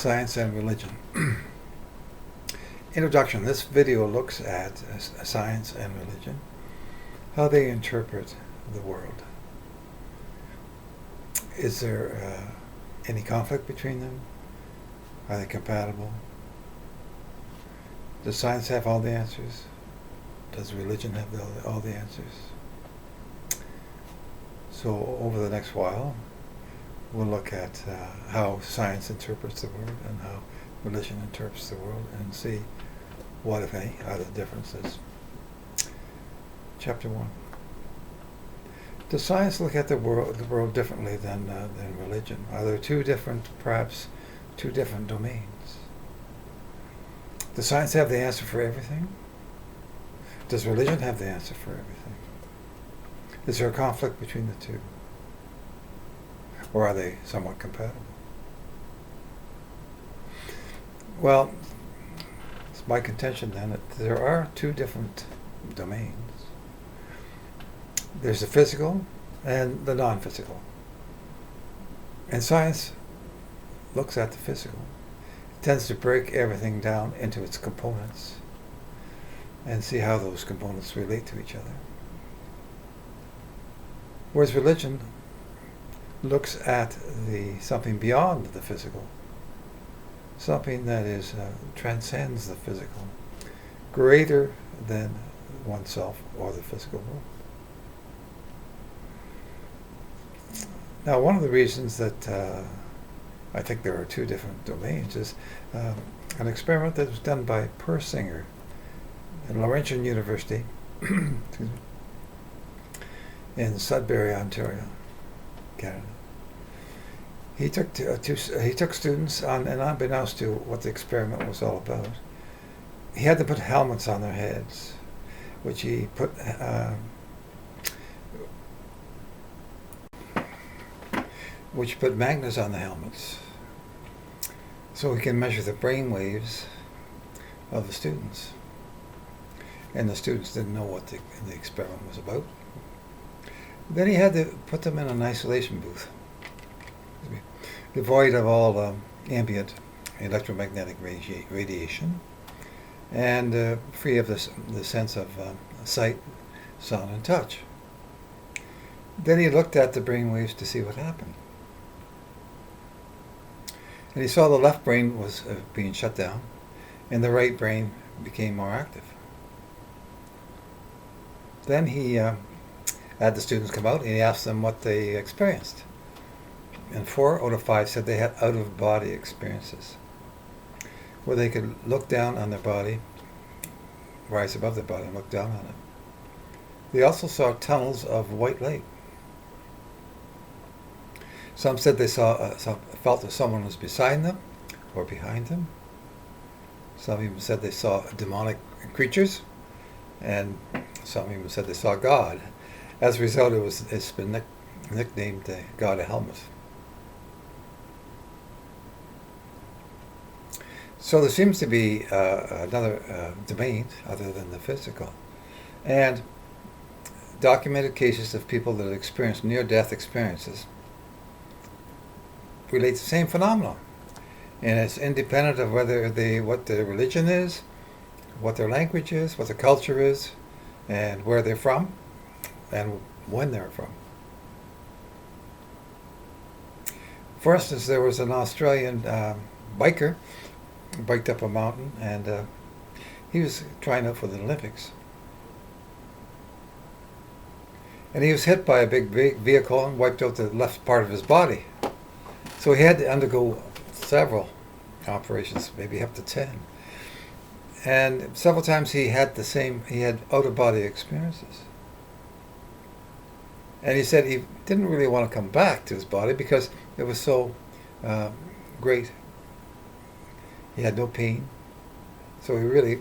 Science and Religion. Introduction. This video looks at science and religion, how they interpret the world. Is there any conflict between them? Are they compatible? Does science have all the answers? Does religion have all the answers? So over the next while, we'll look at how science interprets the world and how religion interprets the world, and see what, if any, are the differences. Chapter 1. Does science look at the world differently than religion? Are there perhaps two different domains? Does science have the answer for everything? Does religion have the answer for everything? Is there a conflict between the two? Or are they somewhat compatible? Well, it's my contention then that there are two different domains. There's the physical and the non-physical. And science looks at the physical. It tends to break everything down into its components and see how those components relate to each other. Whereas religion looks at something beyond the physical, something that transcends the physical, greater than oneself or the physical world. Now, one of the reasons that I think there are two different domains is an experiment that was done by Persinger at Laurentian University in Sudbury, Ontario, Canada. He took students on, and unbeknownst to what the experiment was all about, he had to put helmets on their heads, which he put magnets on the helmets, so he can measure the brain waves of the students. And the students didn't know what the experiment was about. Then he had to put them in an isolation booth, devoid of all ambient electromagnetic radiation, and free of the sense of sight, sound, and touch. Then he looked at the brain waves to see what happened. And he saw the left brain was being shut down, and the right brain became more active. Then he had the students come out, and he asked them what they experienced. And 4 out of 5 said they had out-of-body experiences, where they could look down on their body, rise above their body and look down on it. They also saw tunnels of white light. Some said they felt that someone was beside them or behind them. Some even said they saw demonic creatures, and some even said they saw God. As a result, it's been nicknamed the God of Helmet. So there seems to be another domain other than the physical. And documented cases of people that have experienced near-death experiences relate to the same phenomenon. And it's independent of what their religion is, what their language is, what their culture is, and where they're from, and when they're from. For instance, there was an Australian biker who biked up a mountain, and he was trying out for the Olympics. And he was hit by a big vehicle and wiped out the left part of his body. So he had to undergo several operations, maybe up to 10. And several times he had out-of-body experiences. And he said he didn't really want to come back to his body because it was so great. He had no pain. So he really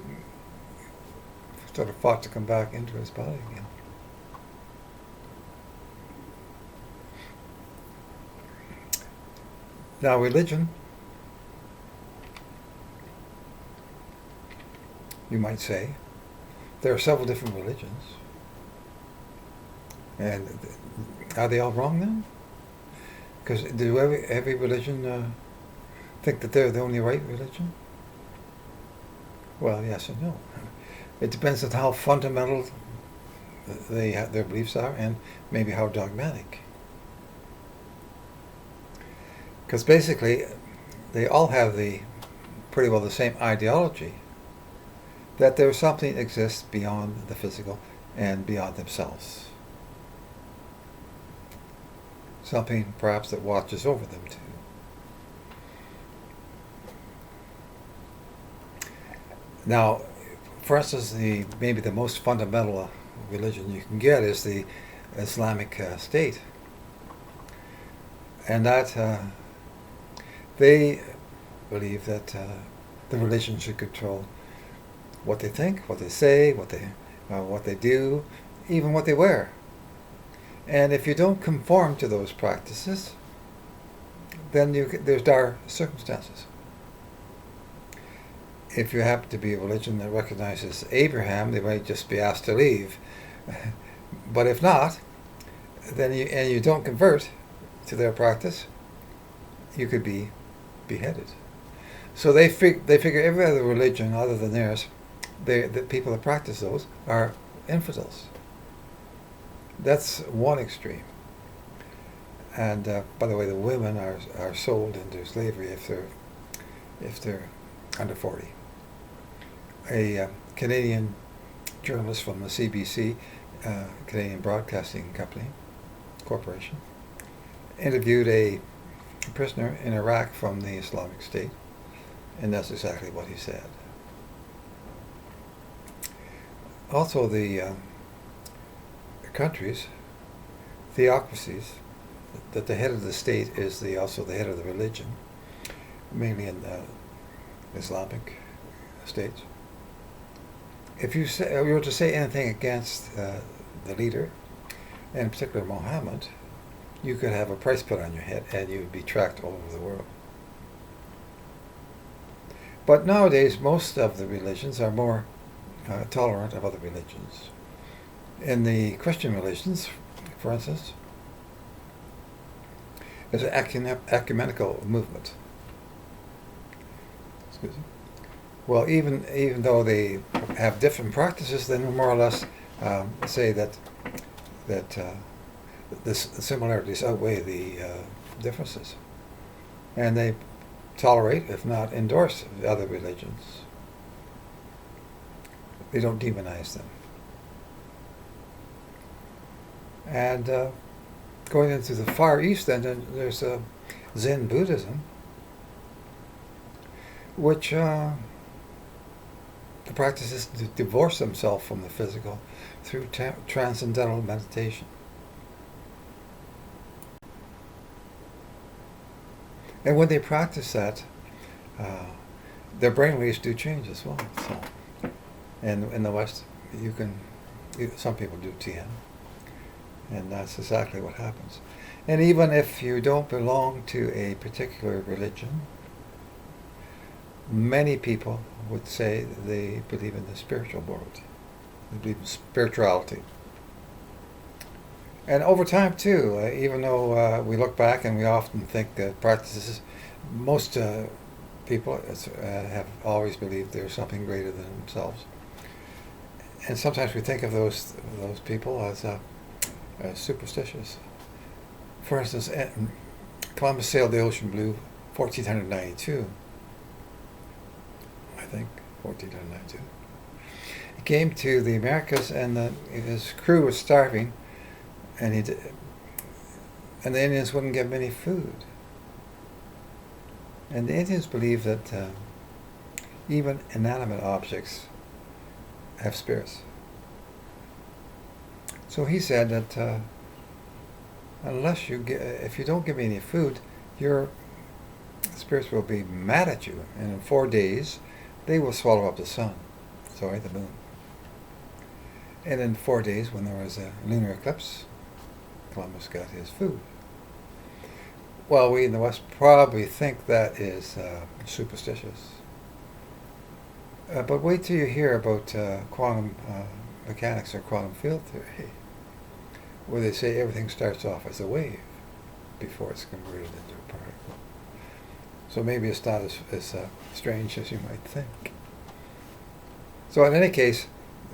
sort of fought to come back into his body again. Now, religion, you might say, there are several different religions. And are they all wrong then? Because do every religion think that they're the only right religion? Well, yes and no. It depends on how fundamental their beliefs are, and maybe how dogmatic. Because basically, they all have pretty well the same ideology, that there's something that exists beyond the physical and beyond themselves. Something perhaps that watches over them too. Now, for instance, maybe the most fundamental religion you can get is the Islamic State, and that they believe that the religion should control what they think, what they say, what they do, even what they wear. And if you don't conform to those practices, then there's dire circumstances. If you happen to be a religion that recognizes Abraham, they might just be asked to leave. But if not, then you don't convert to their practice, you could be beheaded. So they figure every other religion other than theirs, the people that practice those are infidels. That's one extreme. And by the way, the women are sold into slavery if they're under 40. A Canadian journalist from the CBC, Canadian Broadcasting Corporation, interviewed a prisoner in Iraq from the Islamic State, and that's exactly what he said. Also, the countries, theocracies, that the head of the state is also the head of the religion, mainly in Islamic states. If you were to say anything against the leader, and in particular Muhammad, you could have a price put on your head and you would be tracked all over the world. But nowadays, most of the religions are more tolerant of other religions. In the Christian religions, for instance, there's an ecumenical movement. Excuse me. Well, even though they have different practices, they more or less say that the similarities outweigh the differences, and they tolerate, if not endorse, the other religions. They don't demonize them. And going into the Far East, then there's Zen Buddhism, which the practice is to divorce themselves from the physical through transcendental meditation. And when they practice that, their brainwaves do change as well. So, and in the West, some people do TM, and that's exactly what happens. And even if you don't belong to a particular religion, many people would say they believe in the spiritual world. They believe in spirituality. And over time, too, even though we look back and we often think that practices, most people have always believed there's something greater than themselves. And sometimes we think of those people as superstitious. For instance, Columbus sailed the ocean blue 1492. I think 1492. He came to the Americas, and his crew was starving, and the Indians wouldn't give him any food. And the Indians believe that even inanimate objects have spirits. So he said that if you don't give me any food, your spirits will be mad at you, and in 4 days they will swallow up the moon. And in 4 days, when there was a lunar eclipse, Columbus got his food. Well, we in the West probably think that is superstitious. But wait till you hear about quantum mechanics or quantum field theory, where they say everything starts off as a wave before it's converted into a particle. So maybe it's not as strange as you might think. So in any case,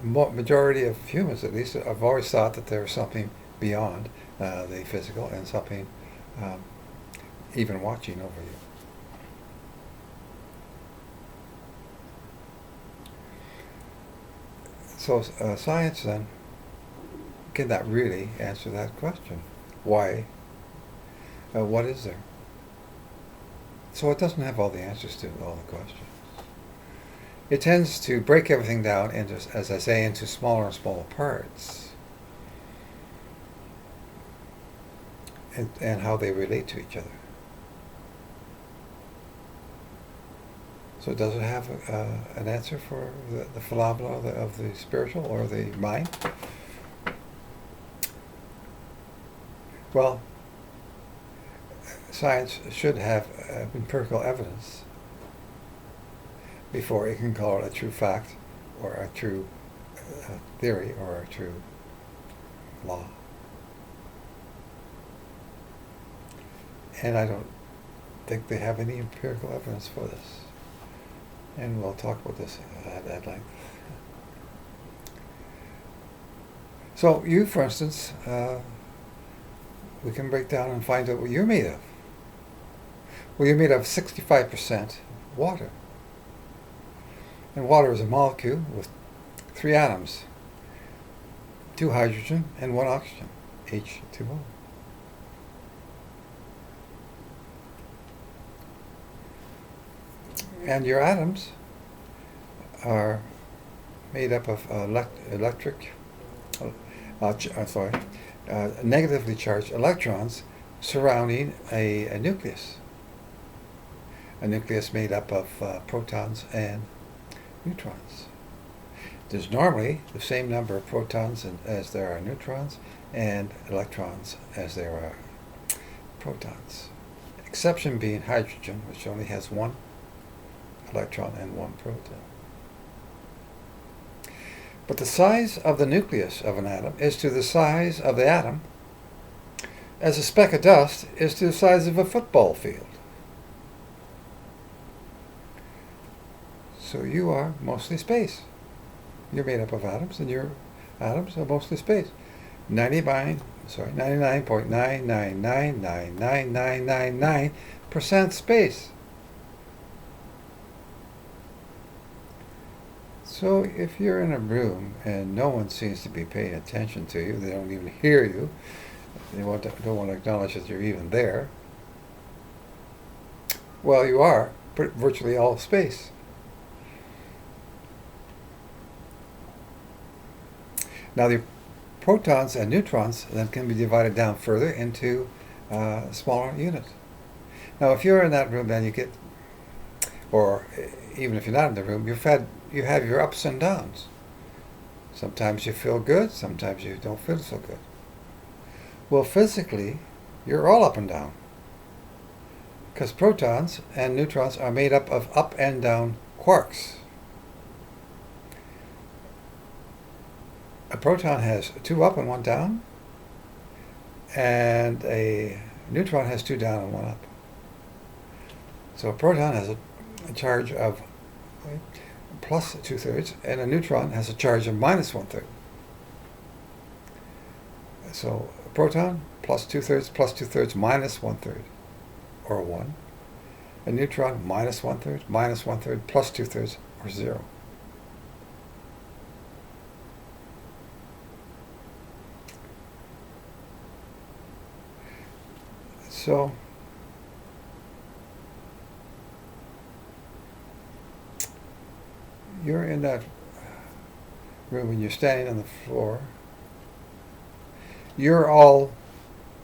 majority of humans, at least, have always thought that there was something beyond the physical and something even watching over you. So science then cannot really answer that question. Why? What is there? So it doesn't have all the answers to all the questions. It tends to break everything down into, as I say, into smaller and smaller parts, and how they relate to each other. So does it have an answer for the phenomena of the spiritual or the mind? Well, science should have empirical evidence before it can call it a true fact or a true theory or a true law. And I don't think they have any empirical evidence for this. And we'll talk about this at length. So you, for instance, we can break down and find out what you're made of. Well, you're made of 65% water. And water is a molecule with 3 atoms, 2 hydrogen and 1 oxygen, H2O. And your atoms are made up of negatively charged electrons surrounding a nucleus. A nucleus made up of protons and neutrons. There's normally the same number of protons as there are neutrons and electrons as there are protons. Exception being hydrogen, which only has 1 electron and 1 proton. But the size of the nucleus of an atom is to the size of the atom as a speck of dust is to the size of a football field. So you are mostly space. You're made up of atoms, and your atoms are mostly space. 99.999999999% space. So if you're in a room and no one seems to be paying attention to you, they don't even hear you, they don't want to acknowledge that you're even there, well, you are virtually all space. Now the protons and neutrons then can be divided down further into smaller units. Now if you're in that room, then you get, or even if you're not in the room, you have your ups and downs. Sometimes you feel good, sometimes you don't feel so good. Well, physically, you're all up and down, because protons and neutrons are made up of up and down quarks. A proton has 2 up and 1 down, and a neutron has 2 down and 1 up. So a proton has a charge of plus 2/3, and a neutron has a charge of minus 1/3. So a proton plus 2/3 plus 2/3 minus 1/3, or 1. A neutron minus 1/3 minus 1/3 plus 2/3, or 0. So you're in that room and you're standing on the floor. You're all,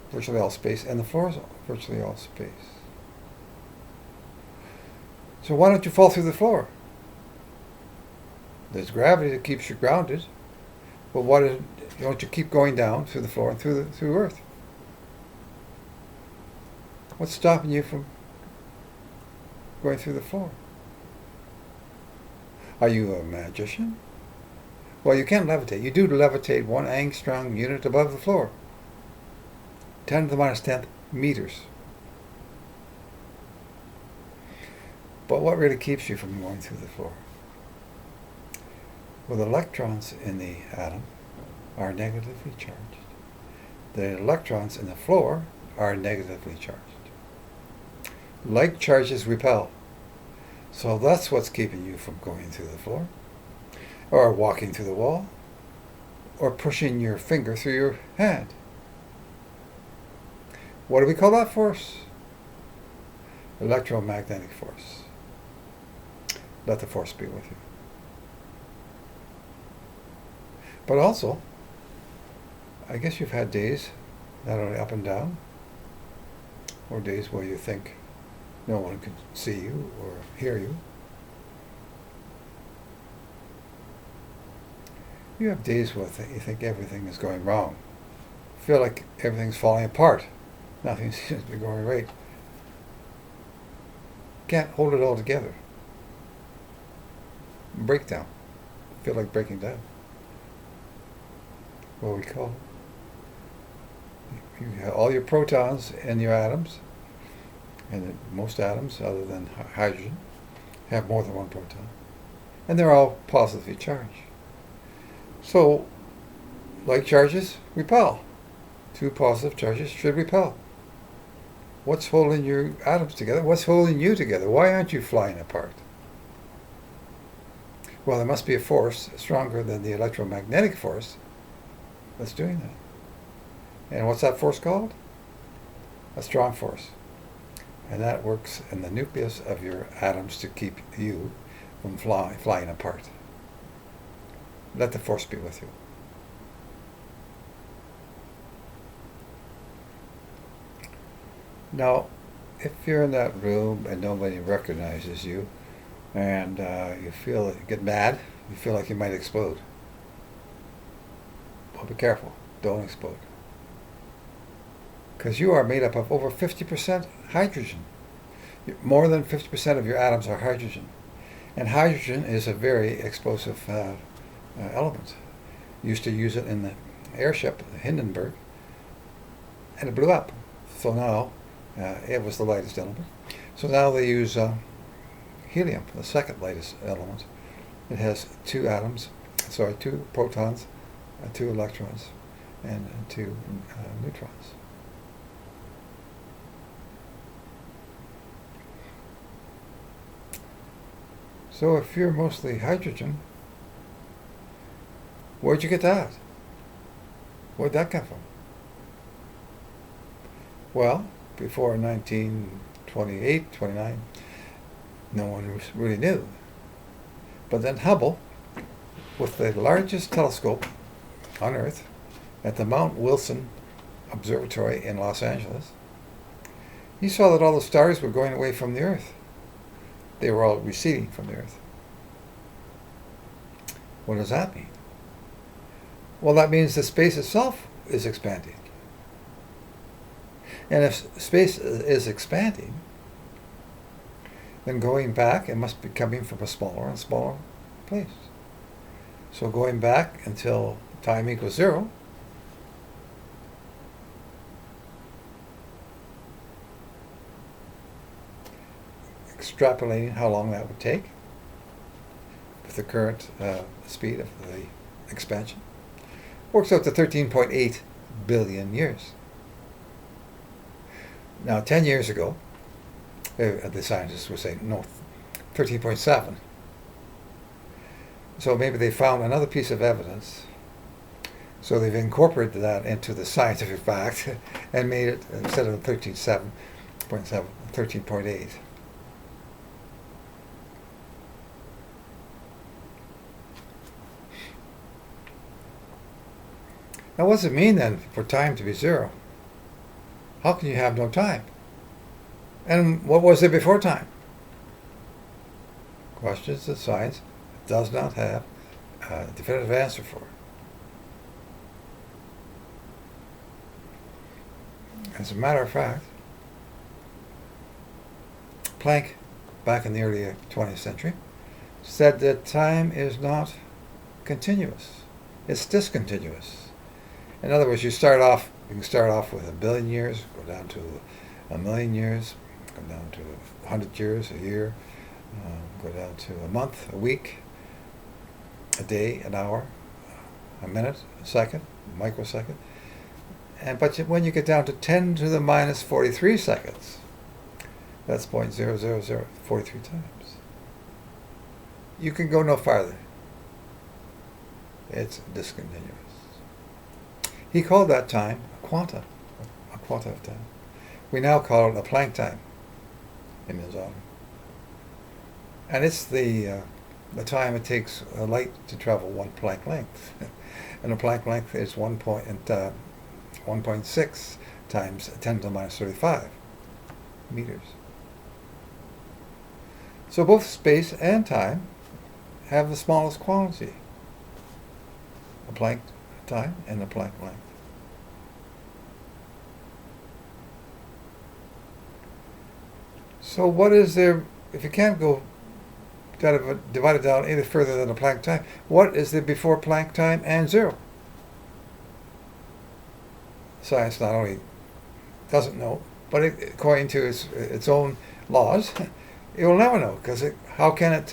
virtually all space, and the floor is virtually all space. So why don't you fall through the floor? There's gravity that keeps you grounded. Well, don't you keep going down through the floor and through Earth? What's stopping you from going through the floor? Are you a magician? Well, you can levitate. You do levitate 1 angstrom unit above the floor. 10 to the minus 10th meters. But what really keeps you from going through the floor? Well, the electrons in the atom are negatively charged. The electrons in the floor are negatively charged. Like charges repel. So that's what's keeping you from going through the floor, or walking through the wall, or pushing your finger through your hand. What do we call that force? Electromagnetic force. Let the force be with you. But also, I guess you've had days, not only up and down, or days where you think no one can see you or hear you. You have days where you think everything is going wrong. You feel like everything's falling apart. Nothing seems to be going right. Can't hold it all together. Breakdown. Feel like breaking down. What we call you have all your protons in your atoms, and most atoms, other than hydrogen, have more than one proton, and they're all positively charged. So, like charges repel. Two positive charges should repel. What's holding your atoms together? What's holding you together? Why aren't you flying apart? Well, there must be a force stronger than the electromagnetic force that's doing that. And what's that force called? A strong force. And that works in the nucleus of your atoms to keep you from flying apart. Let the force be with you. Now, if you're in that room and nobody recognizes you, and you get mad, you feel like you might explode, well, be careful. Don't explode. Because you are made up of over 50% hydrogen. More than 50% of your atoms are hydrogen. And hydrogen is a very explosive element. Used to use it in the airship, the Hindenburg, and it blew up. So now, it was the lightest element. So now they use helium, the second lightest element. It has two protons, two electrons, and two neutrons. So if you're mostly hydrogen, where'd you get that? Where'd that come from? Well, before 1928, 29, no one really knew. But then Hubble, with the largest telescope on Earth, at the Mount Wilson Observatory in Los Angeles, he saw that all the stars were going away from the Earth. They were all receding from the Earth. What does that mean? Well, that means that space itself is expanding. And if space is expanding, then going back, it must be coming from a smaller and smaller place. So going back until time equals 0, extrapolating how long that would take with the current speed of the expansion, works out to 13.8 billion years. Now, 10 years ago, the scientists were saying, no, 13.7. So maybe they found another piece of evidence. So they've incorporated that into the scientific fact and made it, instead of 13.7, 13.8. Now, what does it mean then for time to be 0? How can you have no time? And what was there before time? Questions that science does not have a definitive answer for. As a matter of fact, Planck, back in the early 20th century, said that time is not continuous. It's discontinuous. In other words, you can start off with 1 billion years, go down to 1 million years, go down to 100 years, a year, Go down to a month, a week, a day, an hour, a minute, a second, a microsecond. But when you get down to 10 to the minus 43 seconds, that's 0.00043 times. You can go no farther. It's discontinuous. He called that time a quanta of time. We now call it a Planck time in his honor. And it's the time it takes a light to travel one Planck length. And a Planck length is 1.6 times 10 to the minus 35 meters. So both space and time have the smallest quantity, a Planck time and a Planck length. So what is there, if you can't go divide it down any further than a Planck time, what is there before Planck time and zero? Science not only doesn't know, but according to its own laws, it will never know, because how can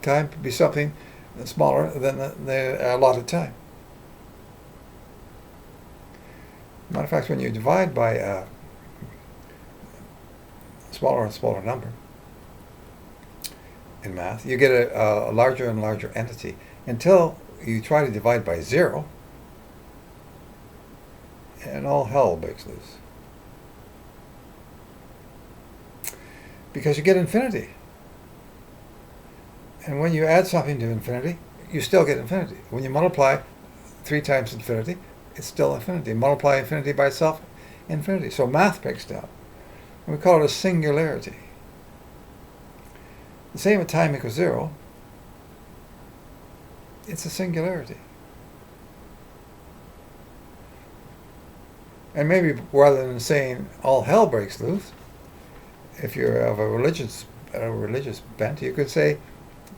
time be something smaller than the allotted time? Matter of fact, when you divide by a smaller and smaller number in math, you get a larger and larger entity until you try to divide by zero, and all hell breaks loose. Because you get infinity. And when you add something to infinity, you still get infinity. When you multiply 3 times infinity, it's still infinity. Multiply infinity by itself, infinity. So math breaks down. And we call it a singularity. The same at time equals 0. It's a singularity. And maybe rather than saying all hell breaks loose, if you're of a religious bent, you could say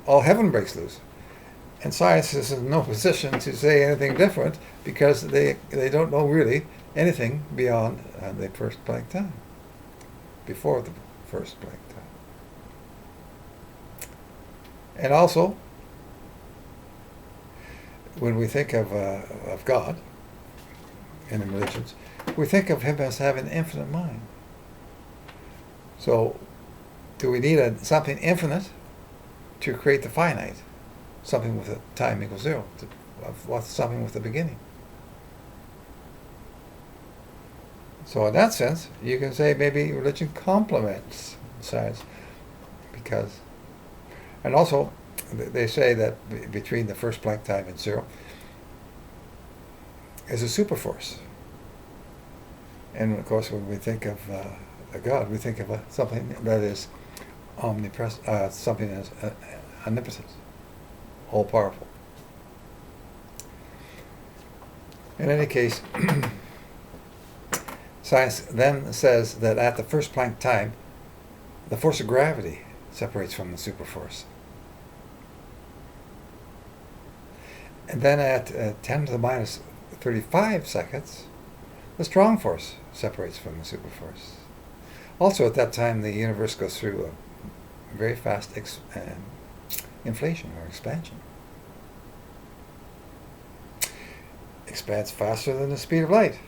all heaven breaks loose. And science is in no position to say anything different, because they don't know really anything beyond the first Planck time, before the first Planck time. And also, when we think of God in the religions, we think of him as having an infinite mind. So, do we need something infinite to create the finite? Something with a time equals 0. Something with a beginning. So in that sense, you can say maybe religion complements science, because, and also they say that between the first Planck time and 0 is a superforce. And of course, when we think of a God, we think of something that is omnipresent, something that is omnipotent, all-powerful. In any case, science then says that at the first Planck time, the force of gravity separates from the superforce. And then at 10 to the minus 35 seconds, the strong force separates from the superforce. Also at that time, the universe goes through a very fast inflation or expansion. Expands faster than the speed of light.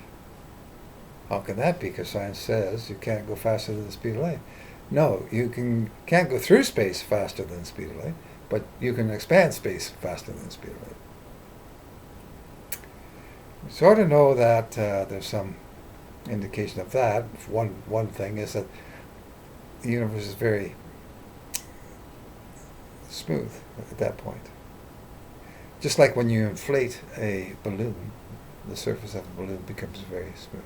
How can that be? Because science says you can't go faster than the speed of light. No, you can't go through space faster than the speed of light, but you can expand space faster than the speed of light. We sort of know that there's some indication of that. One thing is that the universe is very smooth at that point. Just like when you inflate a balloon, the surface of a balloon becomes very smooth.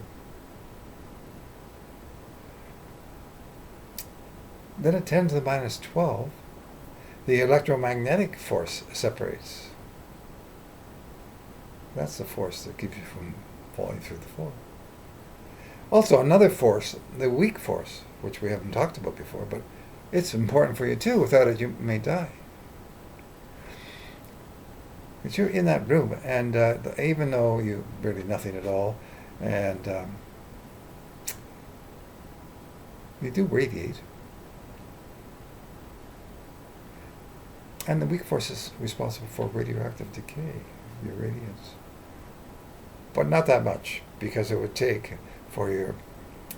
Then at 10 to the minus 12, the electromagnetic force separates. That's the force that keeps you from falling through the floor. Also, another force, the weak force, which we haven't talked about before, but it's important for you too. Without it, you may die. But you're in that room, and even though you're really nothing at all, and you do radiate, And the weak force is responsible for radioactive decay, your radiance. But not that much, because it would take for your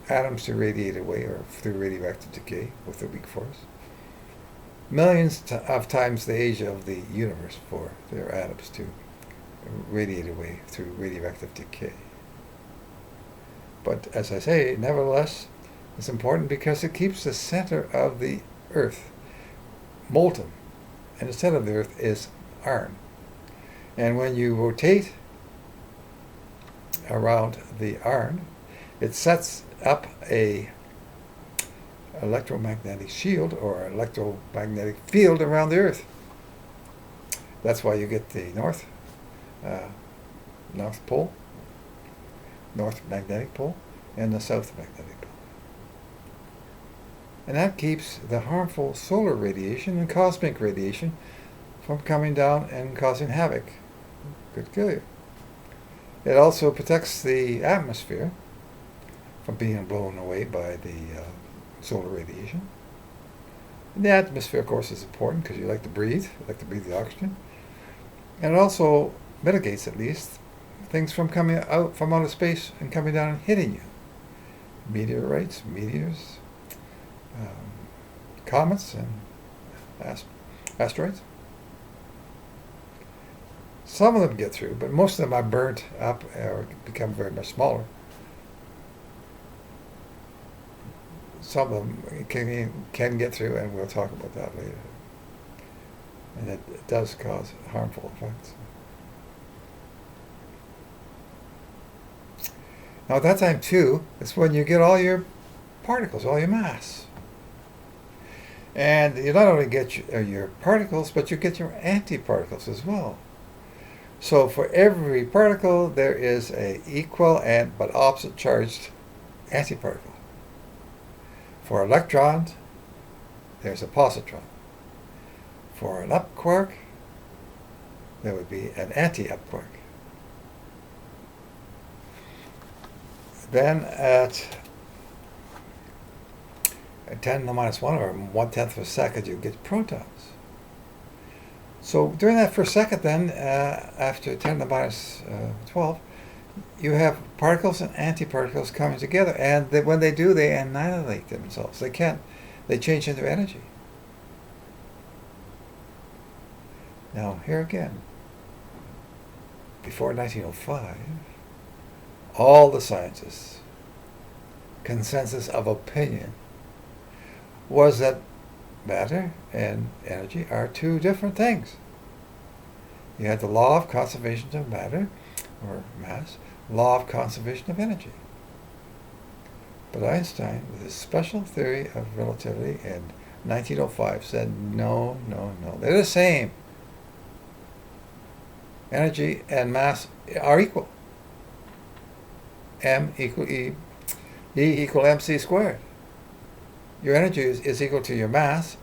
atoms to radiate away or through radioactive decay with the weak force millions of times the age of the universe for their atoms to radiate away through radioactive decay. But as I say, nevertheless, it's important because it keeps the center of the Earth molten. And the center of the Earth is iron. And when you rotate around the iron, it sets up a electromagnetic shield or electromagnetic field around the Earth. That's why you get the North Pole, North Magnetic Pole, and the South Magnetic Pole. And that keeps the harmful solar radiation and cosmic radiation from coming down and causing havoc. Could kill you. It also protects the atmosphere from being blown away by the solar radiation. And the atmosphere, of course, is important because you like to breathe the oxygen. And it also mitigates, at least, things from coming out from outer space and coming down and hitting you. Meteorites, meteors, comets, and asteroids. Some of them get through, but most of them are burnt up or become very much smaller. Some of them can get through, and we'll talk about that later. And it does cause harmful effects. Now at that time too, it's when you get all your particles, all your mass. And you not only get your particles, but you get your antiparticles as well. So for every particle, there is a equal but opposite charged antiparticle. For electrons, there's a positron. For an up quark, there would be an anti-up quark. Then at 10 to the minus 1 or 1/10 of a second, you get protons. So during that first second then, after 10 to the minus 12, you have particles and antiparticles coming together, and when they do, they annihilate themselves. They change into energy. Now here again, before 1905, all the scientists' consensus of opinion was that matter and energy are two different things. You had the law of conservation of matter, or mass, law of conservation of energy. But Einstein, with his special theory of relativity in 1905, said no, they're the same. Energy and mass are equal. M equal E, E equal mc squared. Your energy is equal to your mass,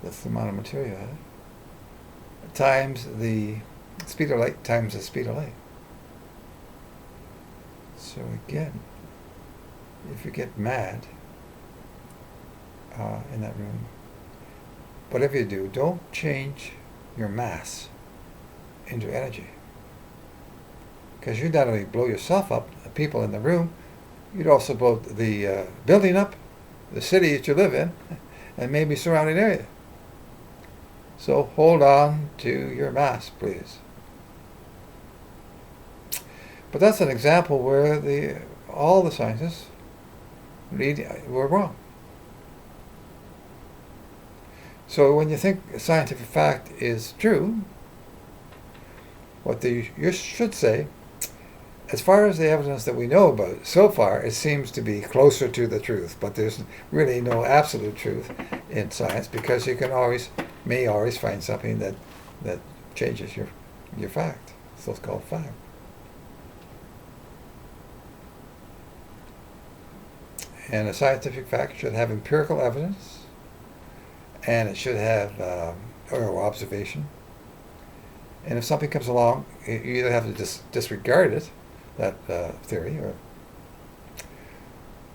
that's the amount of material you have, times the speed of light times the speed of light. So again, if you get mad in that room, whatever you do, don't change your mass into energy. Because you'd not only blow yourself up, the people in the room, you'd also blow the building up, the city that you live in, and maybe surrounding area. So hold on to your mass, please. But that's an example where all the scientists were wrong. So when you think a scientific fact is true, what you should say, as far as the evidence that we know about so far, it seems to be closer to the truth. But there's really no absolute truth in science, because you may always find something that changes your fact, so-called fact. And a scientific fact should have empirical evidence, and it should have observation. And if something comes along, you either have to disregard it, that theory,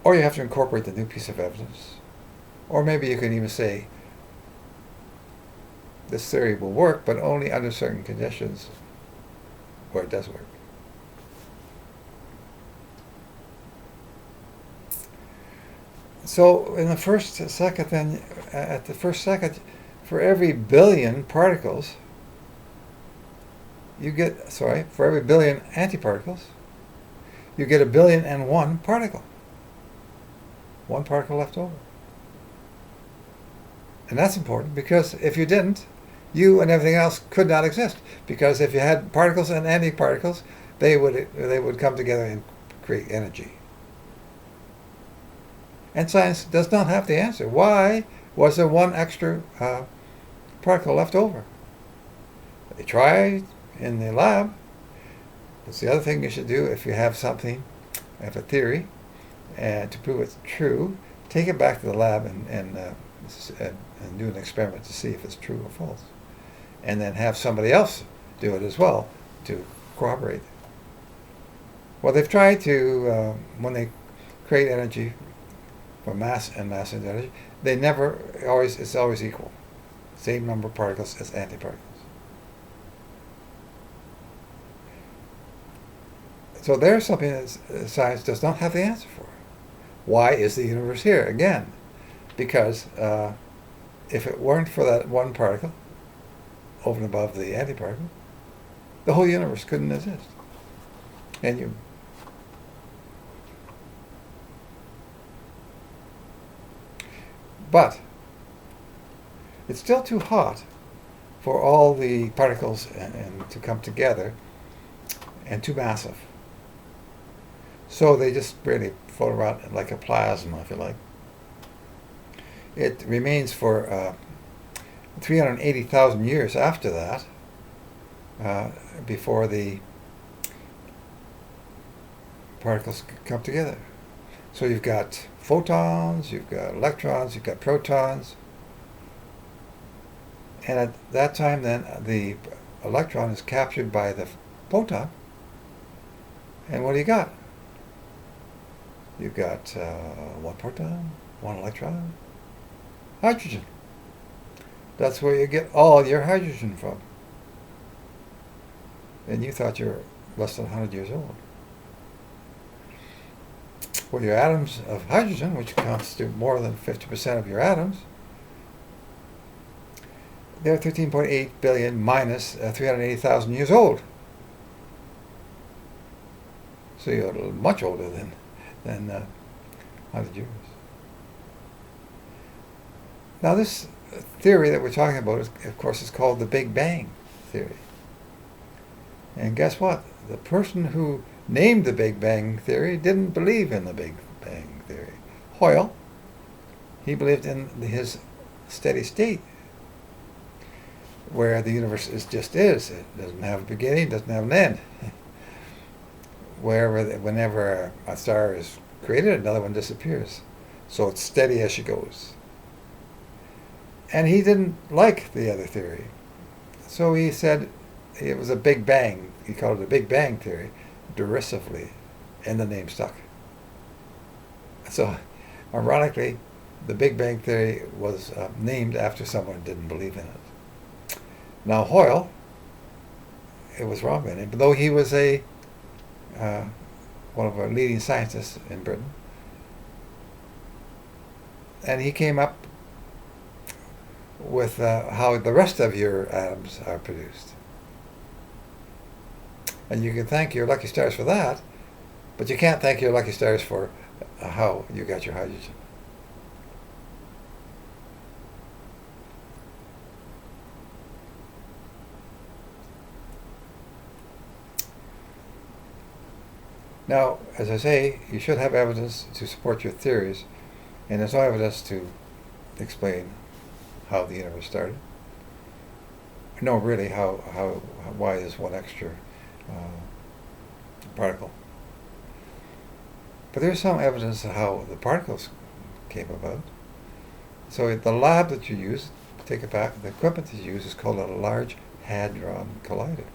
or you have to incorporate the new piece of evidence. Or maybe you can even say, this theory will work, but only under certain conditions where it does work. So in the first second, then, at the first second, for every billion particles, for every billion antiparticles, you get 1,000,000,001 particle. One particle left over. And that's important because if you didn't, you and everything else could not exist. Because if you had particles and antiparticles, they would come together and create energy. And science does not have the answer. Why was there one extra particle left over? They tried in the lab. That's the other thing you should do if you have something, have a theory, and to prove it's true, take it back to the lab and do an experiment to see if it's true or false. And then have somebody else do it as well to corroborate. Well, they've tried to, when they create energy from mass and mass into energy, it's always equal. Same number of particles as antiparticles. So there's something that science does not have the answer for. Why is the universe here? Again, because if it weren't for that one particle, over and above the antiparticle, the whole universe couldn't exist. But it's still too hot for all the particles and to come together, and too massive. So they just really float around like a plasma, if you like. It remains for 380,000 years after that, before the particles come together. So you've got photons, you've got electrons, you've got protons. And at that time, then, the electron is captured by the photon. And what do you got? You've got one proton, one electron, hydrogen. That's where you get all your hydrogen from. And you thought you were less than 100 years old. Well, your atoms of hydrogen, which constitute more than 50% of your atoms, they're 13.8 billion minus 380,000 years old. So you're much older than 100 years. Now this theory that we're talking about, of course, is called the Big Bang theory. And guess what? The person who named the Big Bang theory didn't believe in the Big Bang theory. Hoyle, he believed in his steady state, where the universe just is. It doesn't have a beginning, doesn't have an end. Whenever a star is created, another one disappears. So it's steady as she goes. And he didn't like the other theory. So he said it was a Big Bang. He called it a Big Bang theory, derisively, and the name stuck. So, ironically, the Big Bang theory was named after someone who didn't believe in it. Now Hoyle, it was wrong in him, though he was one of our leading scientists in Britain, and he came up with how the rest of your atoms are produced. And you can thank your lucky stars for that, but you can't thank your lucky stars for how you got your hydrogen. Now, as I say, you should have evidence to support your theories, and there's no evidence to explain how the universe started. No, really, why is one extra particle? But there's some evidence of how the particles came about. So the lab that you use, take it back, the equipment that you use is called a Large Hadron Collider.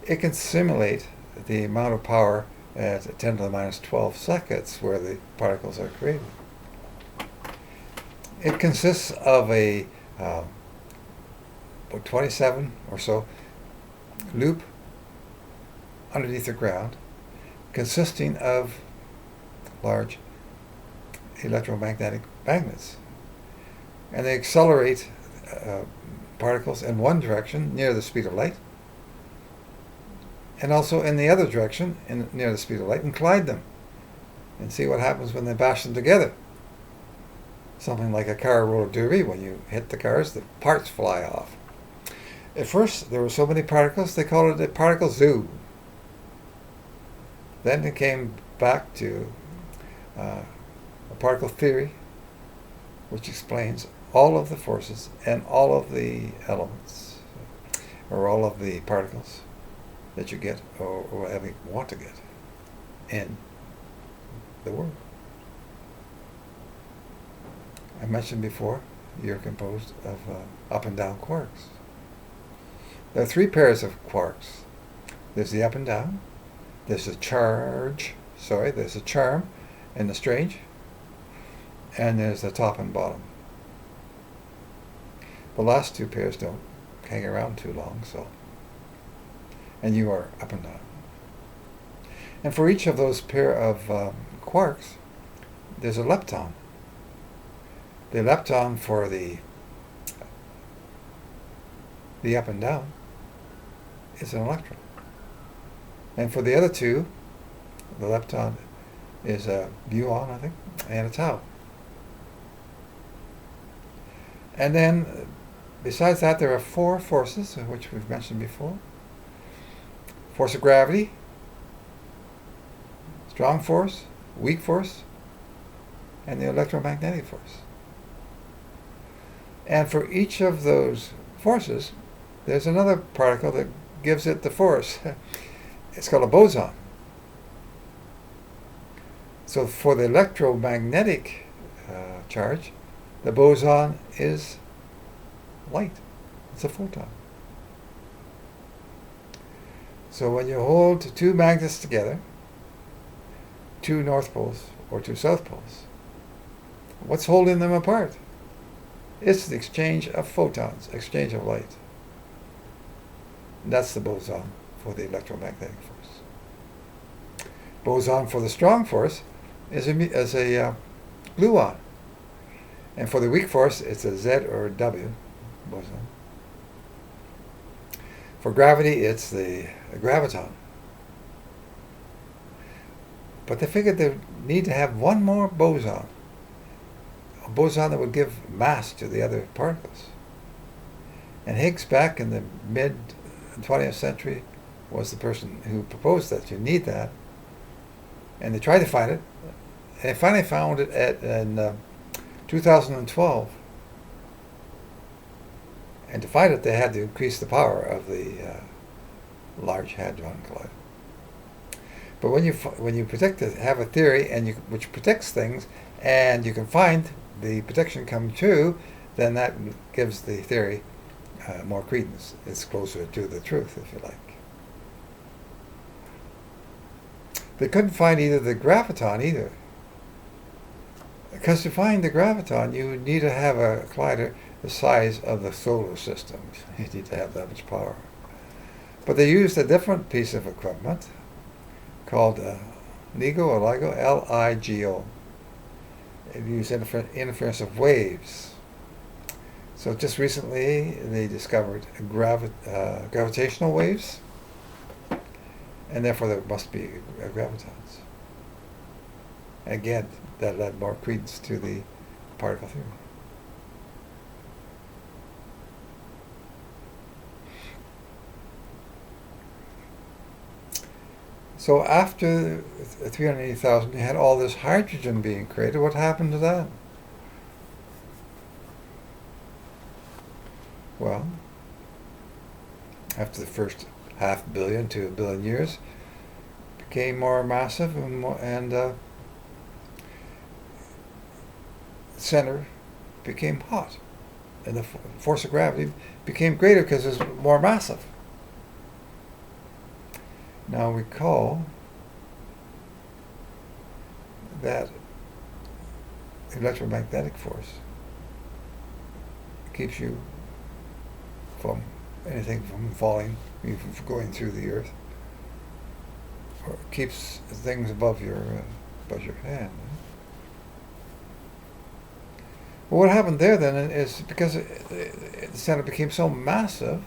It can simulate the amount of power at 10 to the minus 12 seconds where the particles are created. It consists of a about 27 or so loop underneath the ground, consisting of large electromagnetic magnets. And they accelerate particles in one direction near the speed of light, and also in the other direction near the speed of light, and collide them and see what happens when they bash them together. Something like a car roller derby. When you hit the cars, the parts fly off. At first, there were so many particles, they called it a particle zoo. Then it came back to a particle theory, which explains all of the forces and all of the elements, or all of the particles that you get, or whatever you want to get in the world. I mentioned before, you're composed of up and down quarks. There are three pairs of quarks. There's the up and down, there's a there's a charm and the strange, and there's the top and bottom. The last two pairs don't hang around too long, and you are up and down. And for each of those pair of quarks, there's a lepton. The lepton for the up and down is an electron. And for the other two, the lepton is a muon, I think, and a tau. And then, besides that, there are four forces, which we've mentioned before. Force of gravity, strong force, weak force, and the electromagnetic force. And for each of those forces, there's another particle that gives it the force. It's called a boson. So for the electromagnetic charge, the boson is light. It's a photon. So when you hold two magnets together, two north poles or two south poles, what's holding them apart? It's the exchange of photons, exchange of light. That's the boson for the electromagnetic force. Boson for the strong force is a gluon. And for the weak force, it's a Z or W boson. For gravity, it's the graviton. But they figured they need to have one more boson. A boson that would give mass to the other particles. And Higgs, back in the mid-20th century, was the person who proposed that. You need that. And they tried to find it. And they finally found it in 2012. And to find it, they had to increase the power of the Large Hadron Collider. But when you have a theory which predicts things, and you can find the prediction come true, then that gives the theory more credence. It's closer to the truth, if you like. They couldn't find either the graviton either. Because to find the graviton, you need to have a collider the size of the solar system. You need to have that much power. But they used a different piece of equipment called LIGO or LIGO, L-I-G-O. It used interference of waves. So just recently they discovered gravitational waves, and therefore there must be gravitons. Again, that led more credence to the particle theory. So after 380,000, you had all this hydrogen being created. What happened to that? Well, after the first 500 million to 1 billion years, it became more massive and center became hot, and the force of gravity became greater because it was more massive. Now recall that electromagnetic force keeps you from anything from falling, from going through the earth, or keeps things above your head. Well, what happened there then is because the center became so massive,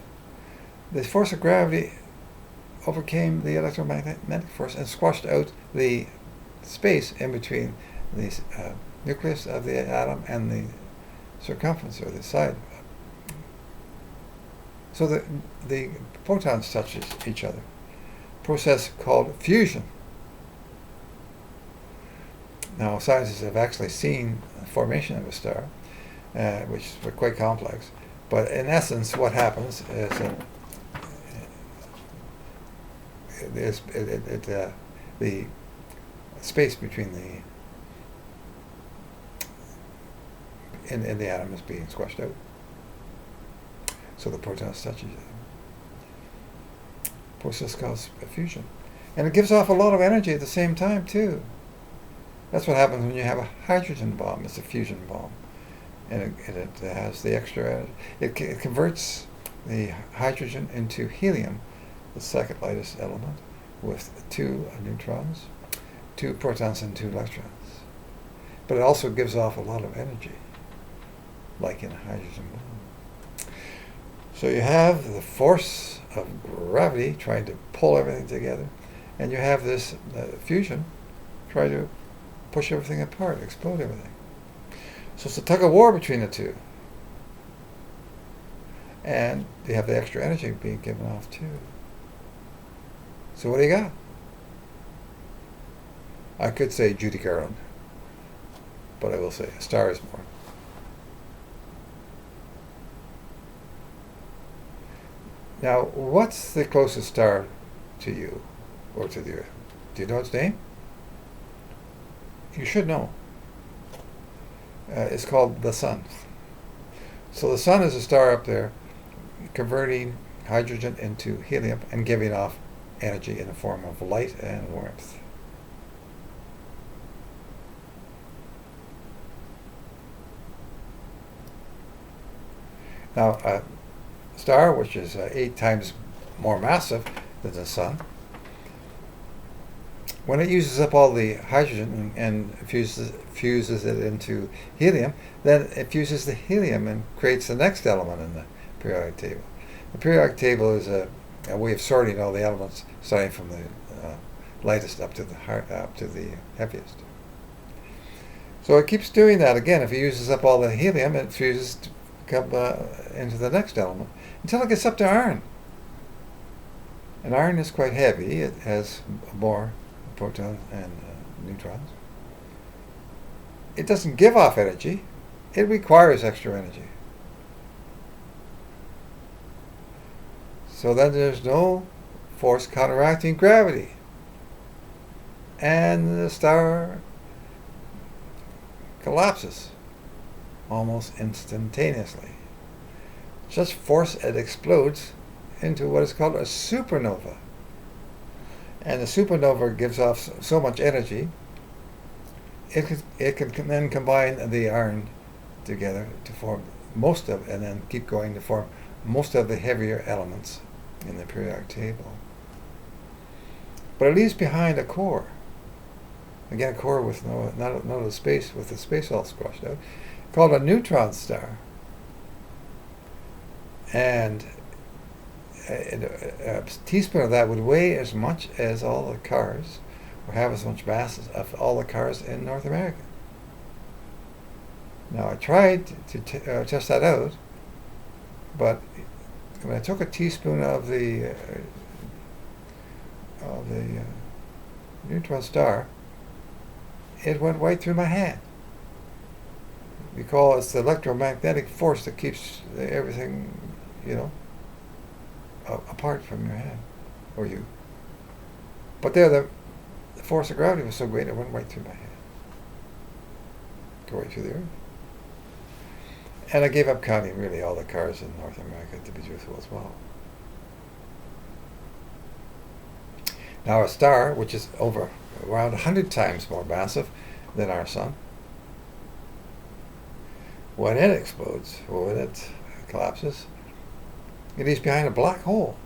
the force of gravity overcame the electromagnetic force and squashed out the space in between the nucleus of the atom and the circumference or the side. So the protons touch each other. Process called fusion. Now, scientists have actually seen the formation of a star, which is quite complex. But in essence, what happens is that the space between in the atom is being squashed out. So the protons touch each other. Process called fusion. And it gives off a lot of energy at the same time, too. That's what happens when you have a hydrogen bomb. It's a fusion bomb. And it has the extra energy. It converts the hydrogen into helium, the second lightest element, with 2 neutrons, 2 protons, and 2 electrons. But it also gives off a lot of energy, like in a hydrogen bomb. So you have the force of gravity trying to pull everything together, and you have this fusion trying to push everything apart, explode everything. So it's a tug of war between the two. And you have the extra energy being given off too. So what do you got? I could say Judy Garland, but I will say a star is born. Now, what's the closest star to you or to the Earth? Do you know its name? You should know. It's called the Sun. So the Sun is a star up there converting hydrogen into helium and giving off energy in the form of light and warmth. Now, a star, which is 8 times more massive than the Sun, when it uses up all the hydrogen and fuses it into helium, then it fuses the helium and creates the next element in the periodic table. The periodic table is a way of sorting all the elements, starting from the lightest up to the heaviest. So it keeps doing that again. If it uses up all the helium, it fuses into the next element until it gets up to iron. And iron is quite heavy. It has more protons and neutrons. It doesn't give off energy. It requires extra energy. So then there's no force counteracting gravity. And the star collapses almost instantaneously. Such force, it explodes into what is called a supernova. And the supernova gives off so much energy, it can then combine the iron together to form most of, and then keep going to form most of the heavier elements in the periodic table. But it leaves behind a core. Again, a core with no space, with the space all squashed out, called a neutron star. And a teaspoon of that would weigh as much as all the cars, or have as much mass of all the cars in North America. Now, I tried to test that out, but when I took a teaspoon of the neutron star, it went right through my hand. Because it's the electromagnetic force that keeps everything, apart from your hand, or you. But there, the force of gravity was so great, it went right through my hand. Go right through the earth. And I gave up counting, really, all the cars in North America, to be truthful as well. Now, a star, which is around 100 times more massive than our sun, When it explodes, or when it collapses, it leaves behind a black hole.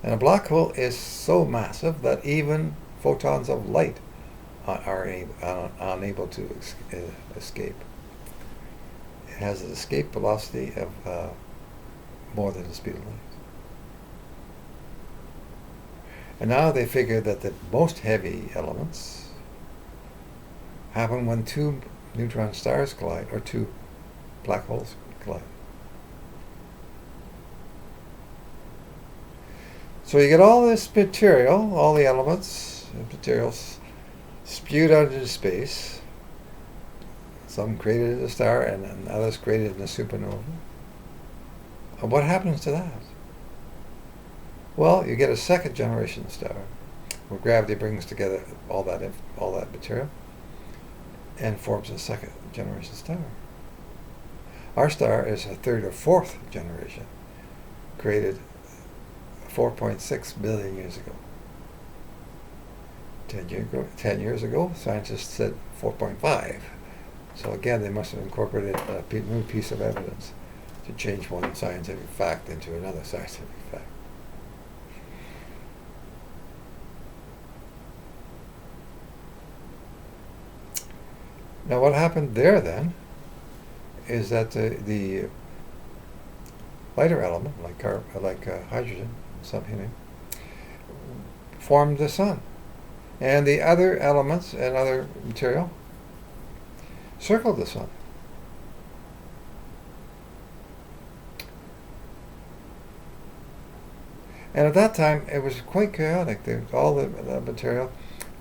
And a black hole is so massive that even photons of light are unable to escape. It has an escape velocity of more than the speed of light. And now they figure that the most heavy elements happen when two neutron stars collide, or two black holes collide. So you get all this material, all the elements and materials spewed out into space, some created in a star and others created in a supernova. And what happens to that? Well, you get a second generation star, where gravity brings together all that material and forms a second generation star. Our star is a third or fourth generation, created 4.6 billion years ago. 10 years ago, scientists said 4.5. So again, they must have incorporated a new piece of evidence to change one scientific fact into another scientific fact. Now what happened there then is that the lighter element, like hydrogen, some helium, formed the sun. And the other elements and other material circled the sun. And at that time, it was quite chaotic. All the material,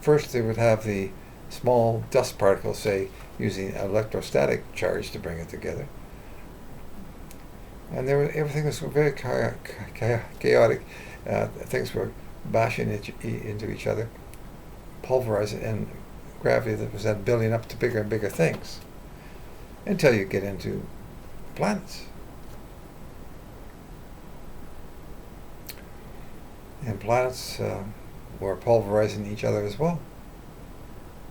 first they would have the small dust particles, say, using electrostatic charge to bring it together. And everything was very chaotic. Things were bashing into each other, pulverizing, and gravity that was then building up to bigger and bigger things, until you get into planets. And planets were pulverizing each other as well.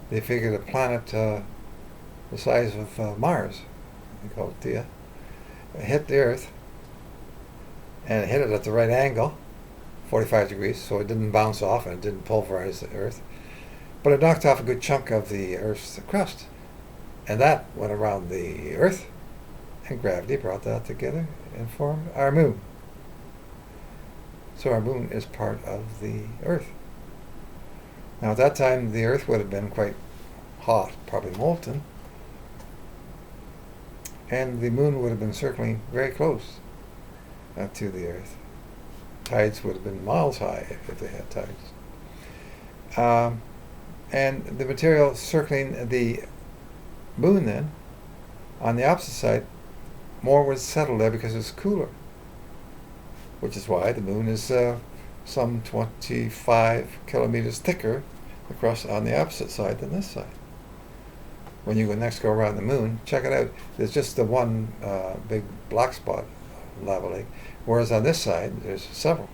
They figured a planet the size of Mars, they call it Theia, hit the Earth, and it hit it at the right angle, 45 degrees, so it didn't bounce off and it didn't pulverize the Earth. But it knocked off a good chunk of the Earth's crust. And that went around the Earth, and gravity brought that together and formed our moon. So our moon is part of the Earth. Now at that time, the Earth would have been quite hot, probably molten, and the moon would have been circling very close to the Earth. Tides would have been miles high if they had tides. And the material circling the moon then, on the opposite side, more was settled there because it's cooler, which is why the moon is some 25 kilometers thicker across on the opposite side than this side. When you go around the moon, check it out. There's just the one big black spot, lava lake, whereas on this side there's several.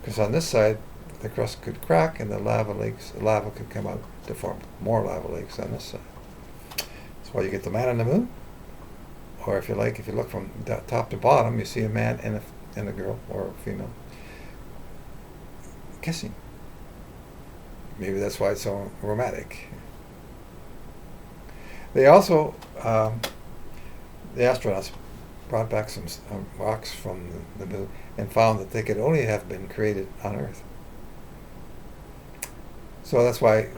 Because on this side the crust could crack and the lava could come out to form more lava lakes on this side. That's why you get the man on the moon. Or if you look from top to bottom, you see a man and a girl or a female kissing. Maybe that's why it's so romantic. They also, the astronauts brought back some rocks from the moon and found that they could only have been created on Earth. So that's why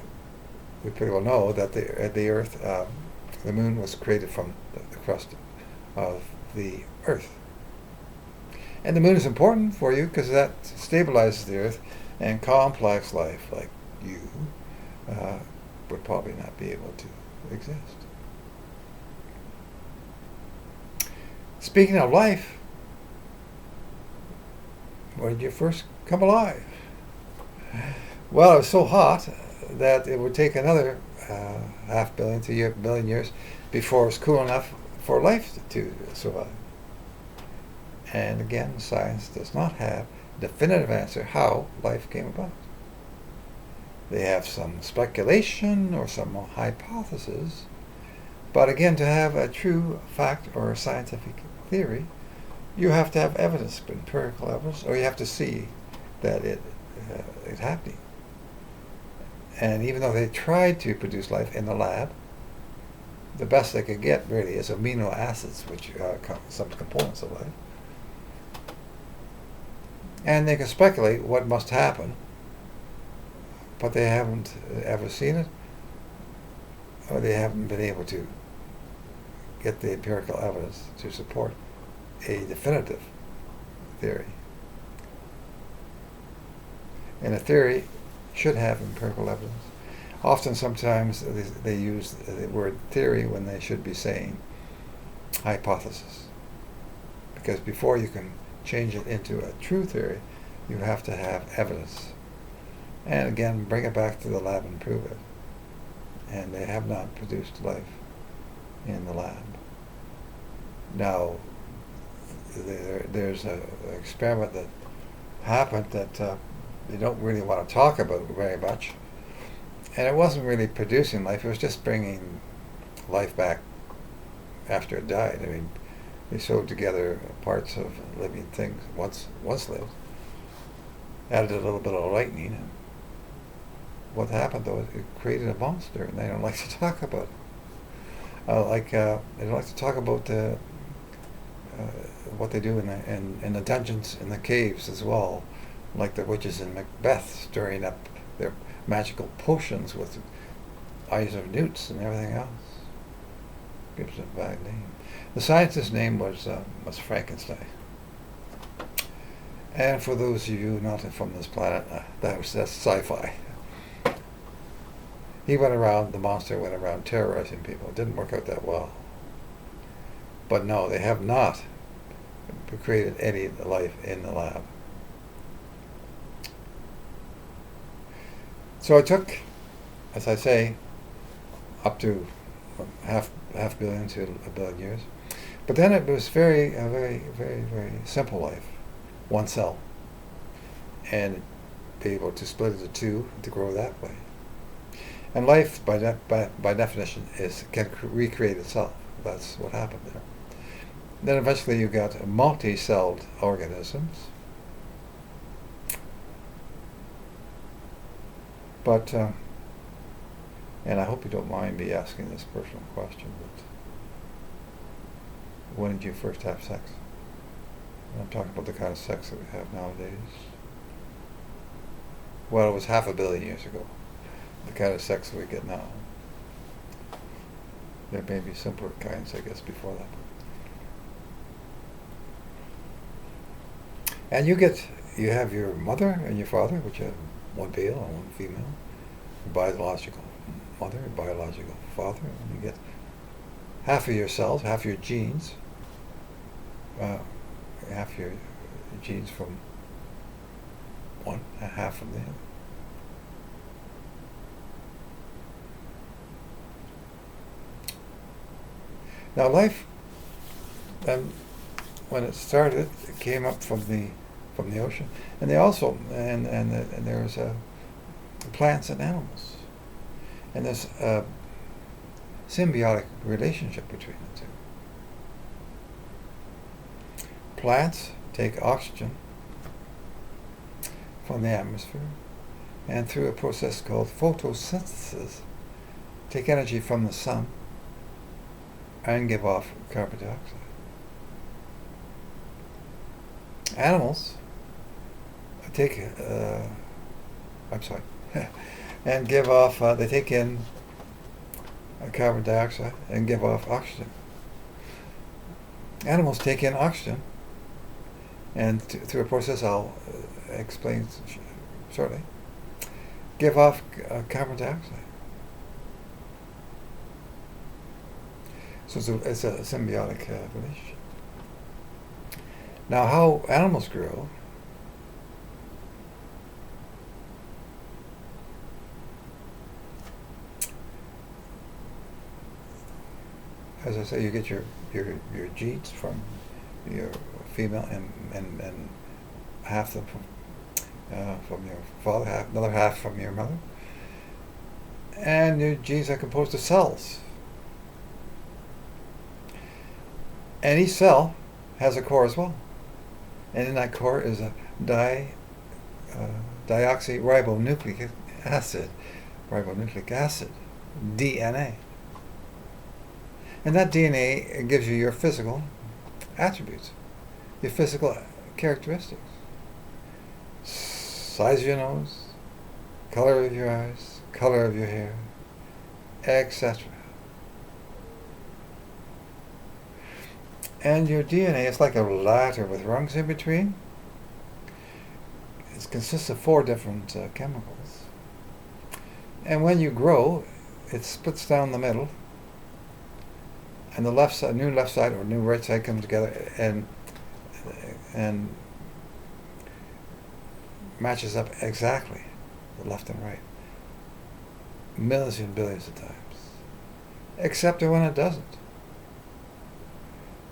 we pretty well know that the Earth, the moon was created from the crust of the Earth. And the moon is important for you because that stabilizes the Earth, and complex life like you would probably not be able to exist. Speaking of life, when did you first come alive? Well, it was so hot that it would take another half billion to a billion years before it was cool enough for life to survive. And again, science does not have a definitive answer how life came about. They have some speculation or some hypothesis But again, to have a true fact or a scientific theory, you have to have evidence, empirical evidence, or you have to see that it's happening. And even though they tried to produce life in the lab, the best they could get really is amino acids, which are some components of life. And they can speculate what must happen, but they haven't ever seen it, or they haven't been able to get the empirical evidence to support a definitive theory. And a theory should have empirical evidence. Often, sometimes, they use the word theory when they should be saying hypothesis. Because before you can change it into a true theory, you have to have evidence. And again, bring it back to the lab and prove it. And they have not produced life in the lab. Now, there's an experiment that happened that they don't really want to talk about very much. And it wasn't really producing life, it was just bringing life back after it died. I mean, they sewed together parts of living things once lived, added a little bit of lightning, and what happened though, it created a monster, and they don't like to talk about it. They don't like to talk about what they do in the dungeons, in the caves as well, like the witches in Macbeth stirring up their magical potions with eyes of newts and everything else. Gives it a bad name. The scientist's name was Frankenstein. And for those of you not from this planet, that's sci-fi. The monster went around terrorizing people. It didn't work out that well. But no, they have not created any life in the lab. So it took, as I say, up to half billion to a billion years. But then it was very, very simple life, one cell, and be able to split it into two to grow that way. And life, by definition, can recreate itself. That's what happened there. Then eventually you got multi-celled organisms. But, and I hope you don't mind me asking this personal question, but when did you first have sex? And I'm talking about the kind of sex that we have nowadays. Well, it was 500 million years ago, the kind of sex that we get now. There may be simpler kinds, I guess, before that. And you have your mother and your father, which are one male and one female, your biological mother and biological father, and you get half of your cells, half your genes, half your genes from one, and half from the other. Now life, when it started, it came up from the ocean, and they also and there was plants and animals, and there's a symbiotic relationship between the two. Plants take oxygen from the atmosphere, and through a process called photosynthesis, take energy from the sun and give off carbon dioxide. Animals take, and give off, they take in carbon dioxide and give off oxygen. Animals take in oxygen, and through a process I'll explain shortly, give off carbon dioxide. So it's a symbiotic relationship. Now, how animals grow, as I say, you get your genes from your female and half them from your father, another half from your mother, and your genes are composed of cells. And each cell has a core as well. And in that core is a deoxyribonucleic acid, DNA. And that DNA gives you your physical attributes, your physical characteristics. Size of your nose, color of your eyes, color of your hair, etc. And your DNA is like a ladder with rungs in between. It consists of 4 different chemicals. And when you grow, it splits down the middle, and the left side, new left side or new right side comes together and matches up exactly, the left and right, millions and billions of times. Except when it doesn't.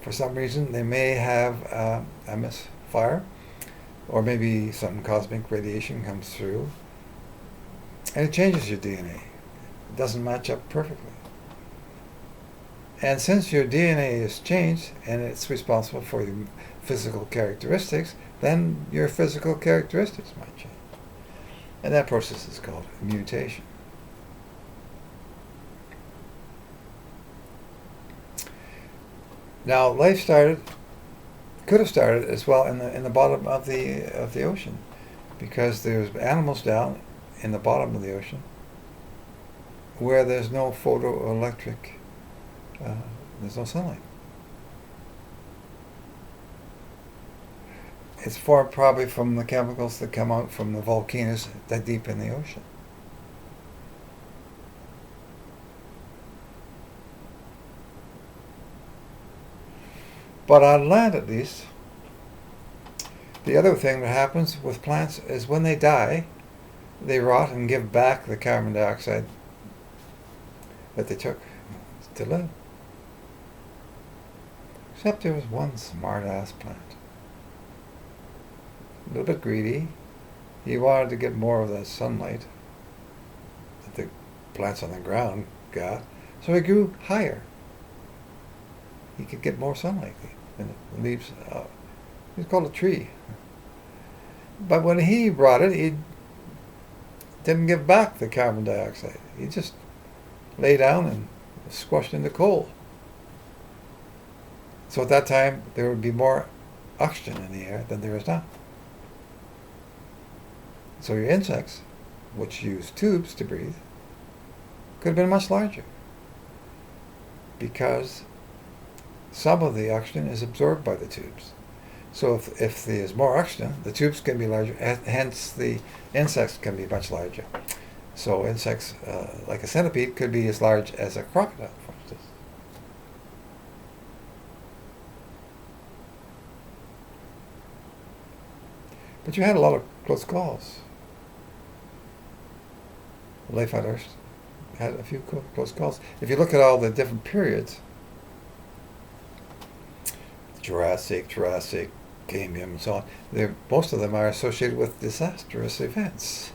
For some reason, they may have a misfire, or maybe some cosmic radiation comes through, and it changes your DNA. It doesn't match up perfectly. And since your DNA is changed, and it's responsible for your physical characteristics, then your physical characteristics might change. And that process is called mutation. Now, life could have started as well in the bottom of the ocean, because there's animals down in the bottom of the ocean where there's no photoelectric, there's no sunlight. It's formed probably from the chemicals that come out from the volcanoes that deep in the ocean. But on land, at least, the other thing that happens with plants is when they die, they rot and give back the carbon dioxide that they took to live. Except there was one smart-ass plant. A little bit greedy. He wanted to get more of that sunlight that the plants on the ground got, so he grew higher. He could get more sunlight than the leaves. He's called a tree. But when he brought it, he didn't give back the carbon dioxide. He just lay down and squashed into coal. So at that time, there would be more oxygen in the air than there is now. So your insects, which use tubes to breathe, could have been much larger, because some of the oxygen is absorbed by the tubes. So if there's more oxygen, the tubes can be larger, hence the insects can be much larger. So insects, like a centipede, could be as large as a crocodile, for instance. But you had a lot of close calls. Life on Earth had a few close calls. If you look at all the different periods, Jurassic, Cambrian, and so on, most of them are associated with disastrous events,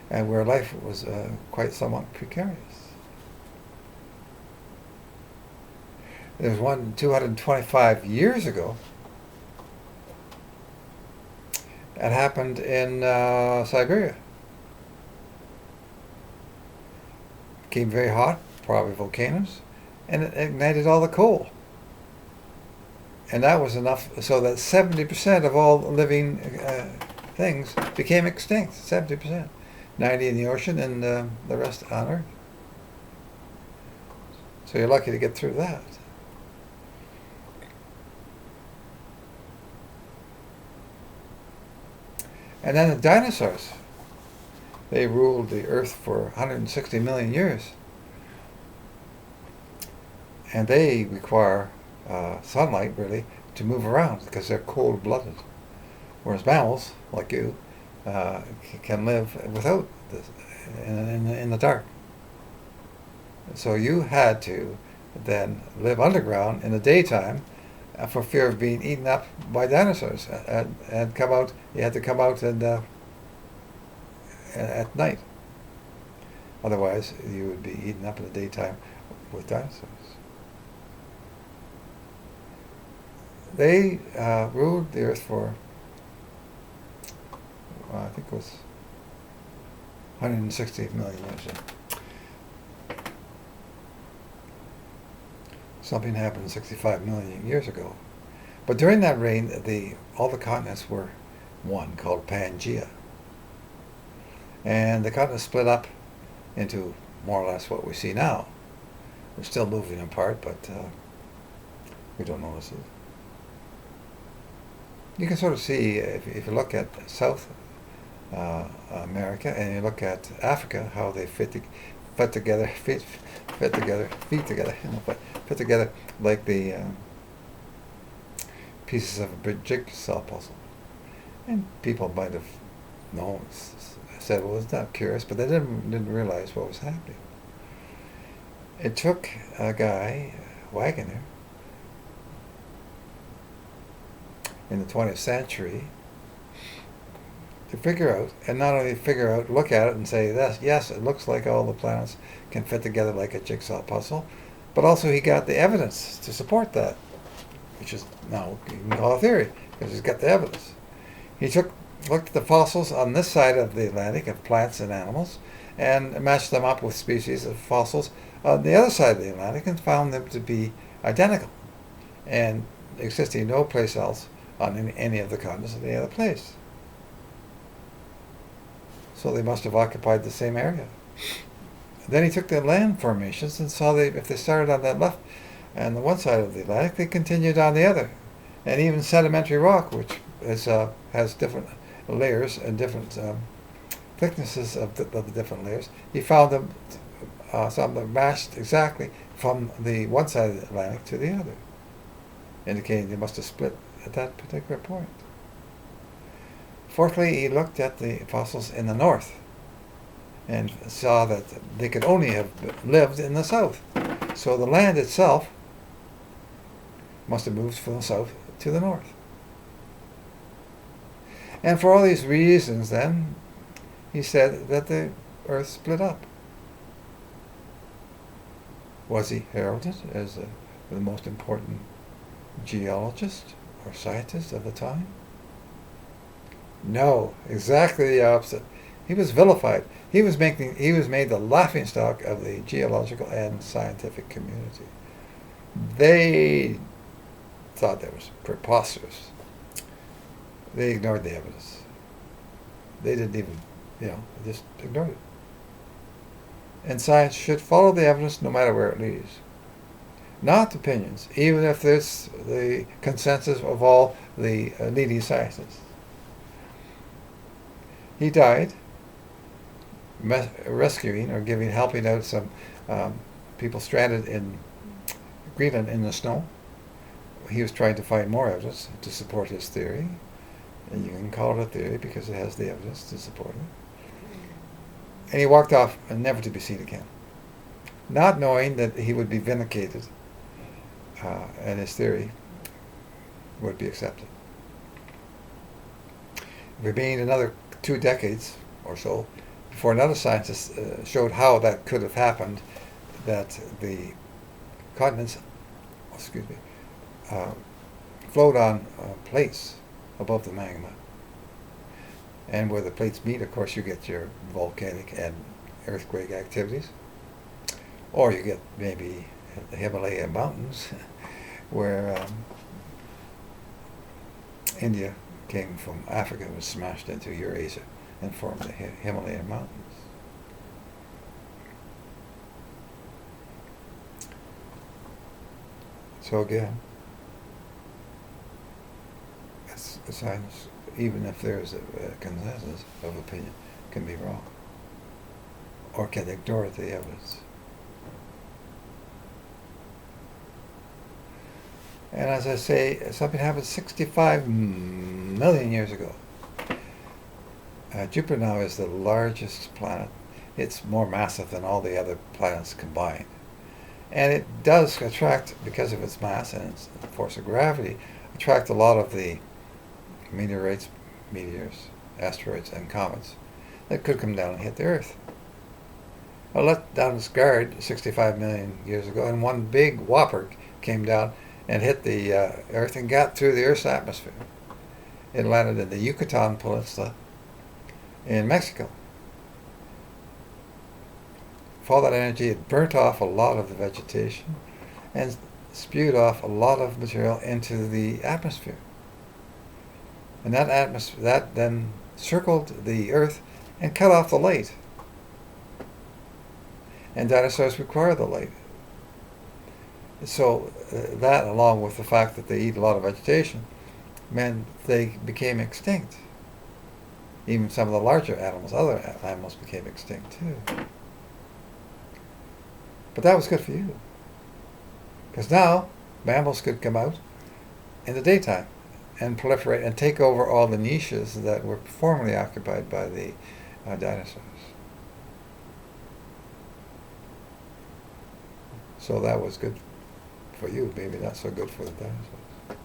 and where life was quite somewhat precarious. There's one 225 years ago. It happened in Siberia. Became very hot, probably volcanoes, and it ignited all the coal. And that was enough so that 70% of all living things became extinct. 70%. 90% in the ocean and the rest on Earth. So you're lucky to get through that. And then the dinosaurs. They ruled the Earth for 160 million years. And they require sunlight, really, to move around because they're cold-blooded. Whereas mammals, like you, can live without this, in the dark. So you had to then live underground in the daytime for fear of being eaten up by dinosaurs, and come out. You had to come out and at night. Otherwise, you would be eaten up in the daytime with dinosaurs. They ruled the Earth for, I think it was 160 million years. Something happened 65 million years ago. But during that reign, all the continents were one, called Pangea. And the continents split up into more or less what we see now. We're still moving apart, but we don't notice it. You can sort of see, if you look at South America and you look at Africa, how they fit together, fit together like the pieces of a big jigsaw puzzle. And people might have said, well, it's not curious, but they didn't realize what was happening. It took a guy, Wagner, in the 20th century to figure out, and not only figure out, look at it and say, yes, it looks like all the planets can fit together like a jigsaw puzzle, but also he got the evidence to support that, which is now you can call a theory, because he's got the evidence. He looked at the fossils on this side of the Atlantic of plants and animals and matched them up with species of fossils on the other side of the Atlantic and found them to be identical and existing no place else on any of the continents of any other place. So they must have occupied the same area. Then he took the land formations and saw that if they started on that left and the one side of the Atlantic, they continued on the other. And even sedimentary rock, which has different layers and different thicknesses of the different layers, he found them, some that matched exactly from the one side of the Atlantic to the other, indicating they must have split at that particular point. Fourthly, he looked at the fossils in the north and saw that they could only have lived in the south. So the land itself must have moved from the south to the north. And for all these reasons, then, he said that the Earth split up. Was he heralded as the most important geologist or scientist of the time? No, exactly the opposite. He was vilified. He was made the laughingstock of the geological and scientific community. They thought that was preposterous. They ignored the evidence. They didn't even, just ignored it. And science should follow the evidence no matter where it leads. Not opinions, even if there's the consensus of all the leading scientists. He died rescuing or helping out some people stranded in Greenland in the snow. He was trying to find more evidence to support his theory. And you can call it a theory because it has the evidence to support it. And he walked off and never to be seen again, not knowing that he would be vindicated and his theory would be accepted. It remained another 2 decades or so before another scientist showed how that could have happened, that the continents flowed on plates above the magma. And where the plates meet, of course, you get your volcanic and earthquake activities. Or you get maybe the Himalaya mountains, where India came from Africa and was smashed into Eurasia and formed the Himalayan mountains. So again, science, even if there is a consensus of opinion, can be wrong or can ignore the evidence. And as I say, something happened 65 million years ago. Jupiter now is the largest planet. It's more massive than all the other planets combined. And it does attract, because of its mass and its force of gravity, attract a lot of the meteors, asteroids, and comets that could come down and hit the Earth. It let down its guard 65 million years ago, and one big whopper came down and hit the Earth and got through the Earth's atmosphere. It landed in the Yucatan Peninsula in Mexico. For all that energy, it burnt off a lot of the vegetation and spewed off a lot of material into the atmosphere. And that then circled the Earth and cut off the light. And dinosaurs require the light. So that, along with the fact that they eat a lot of vegetation, meant they became extinct. Even some of the larger animals, other animals became extinct too. But that was good for you. Because now mammals could come out in the daytime and proliferate and take over all the niches that were formerly occupied by the dinosaurs. So that was good for you, maybe not so good for the dinosaurs.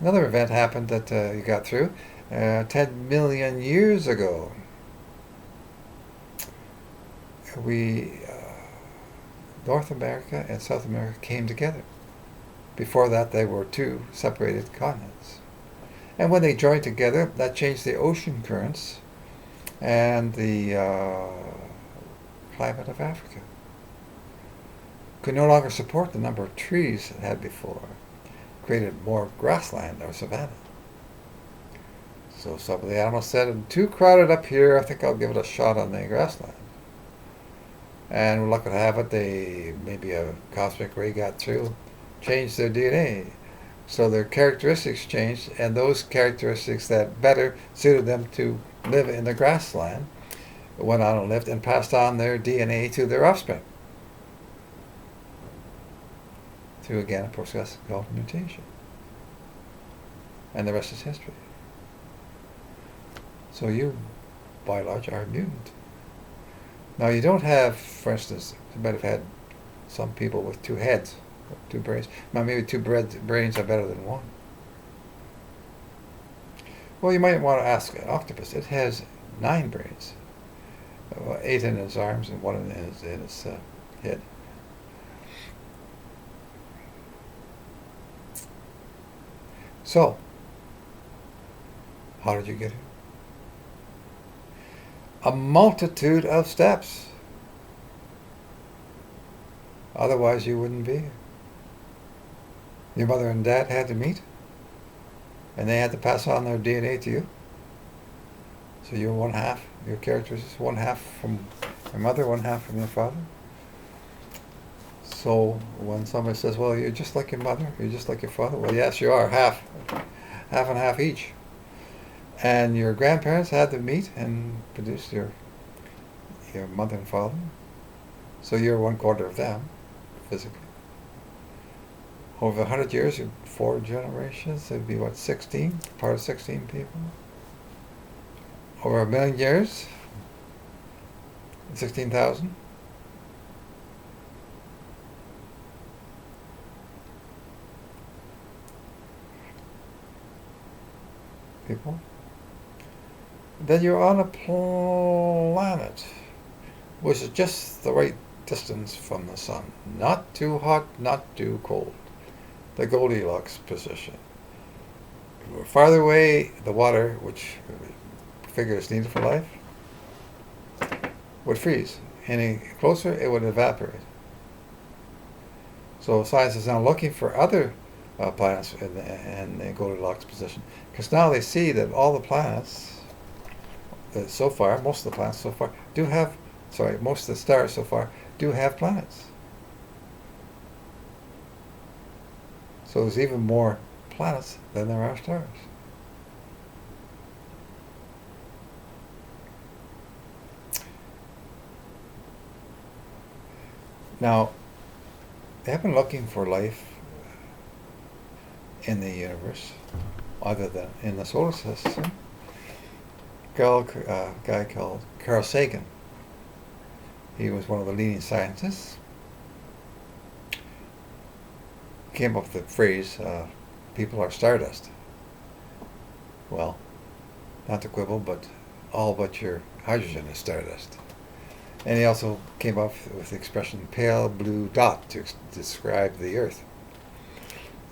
Another event happened that you got through 10 million years ago. North America and South America came together. Before that, they were two separated continents. And when they joined together, that changed the ocean currents and the climate of Africa. Could no longer support the number of trees it had before. Created more grassland or savanna. So some of the animals said, "I'm too crowded up here, I think I'll give it a shot on the grassland." And we're lucky to have it, maybe a cosmic ray got through, changed their DNA. So their characteristics changed, and those characteristics that better suited them to live in the grassland went on and lived and passed on their DNA to their offspring. Through, again, a process called mutation. And the rest is history. So you, by and large, are mutant. Now you don't have, for instance, you might have had some people with two heads, two brains. Now maybe two brains are better than one. Well, you might want to ask an octopus. It has 9 brains, 8 in its arms and 1 in its head. So, how did you get here? A multitude of steps. Otherwise you wouldn't be here. Your mother and dad had to meet, and they had to pass on their DNA to you. So you're one half, your character is one half from your mother, one half from your father. So when somebody says, well, you're just like your mother, you're just like your father, well, yes, you are, half and half each. And your grandparents had to meet and produce your mother and father. So you're 1/4 of them, physically. Over 100 years, 4 generations, it'd be what, 16? Part of 16 people? Over 1 million years, 16,000. People. Then you're on a planet which is just the right distance from the sun. Not too hot, not too cold. The Goldilocks position. Farther away, the water, which figures needed for life, would freeze. Any closer, it would evaporate. So science is now looking for other planets in the Goldilocks position, because now they see that all the planets so far, most of the planets so far do have, most of the stars so far do have planets. So there's even more planets than there are stars. Now, they have been looking for life in the universe, other than in the solar system. A guy called Carl Sagan. He was one of the leading scientists. Came up with the phrase, people are stardust. Well, not to quibble, but all but your hydrogen is stardust. And he also came up with the expression pale blue dot to describe the Earth.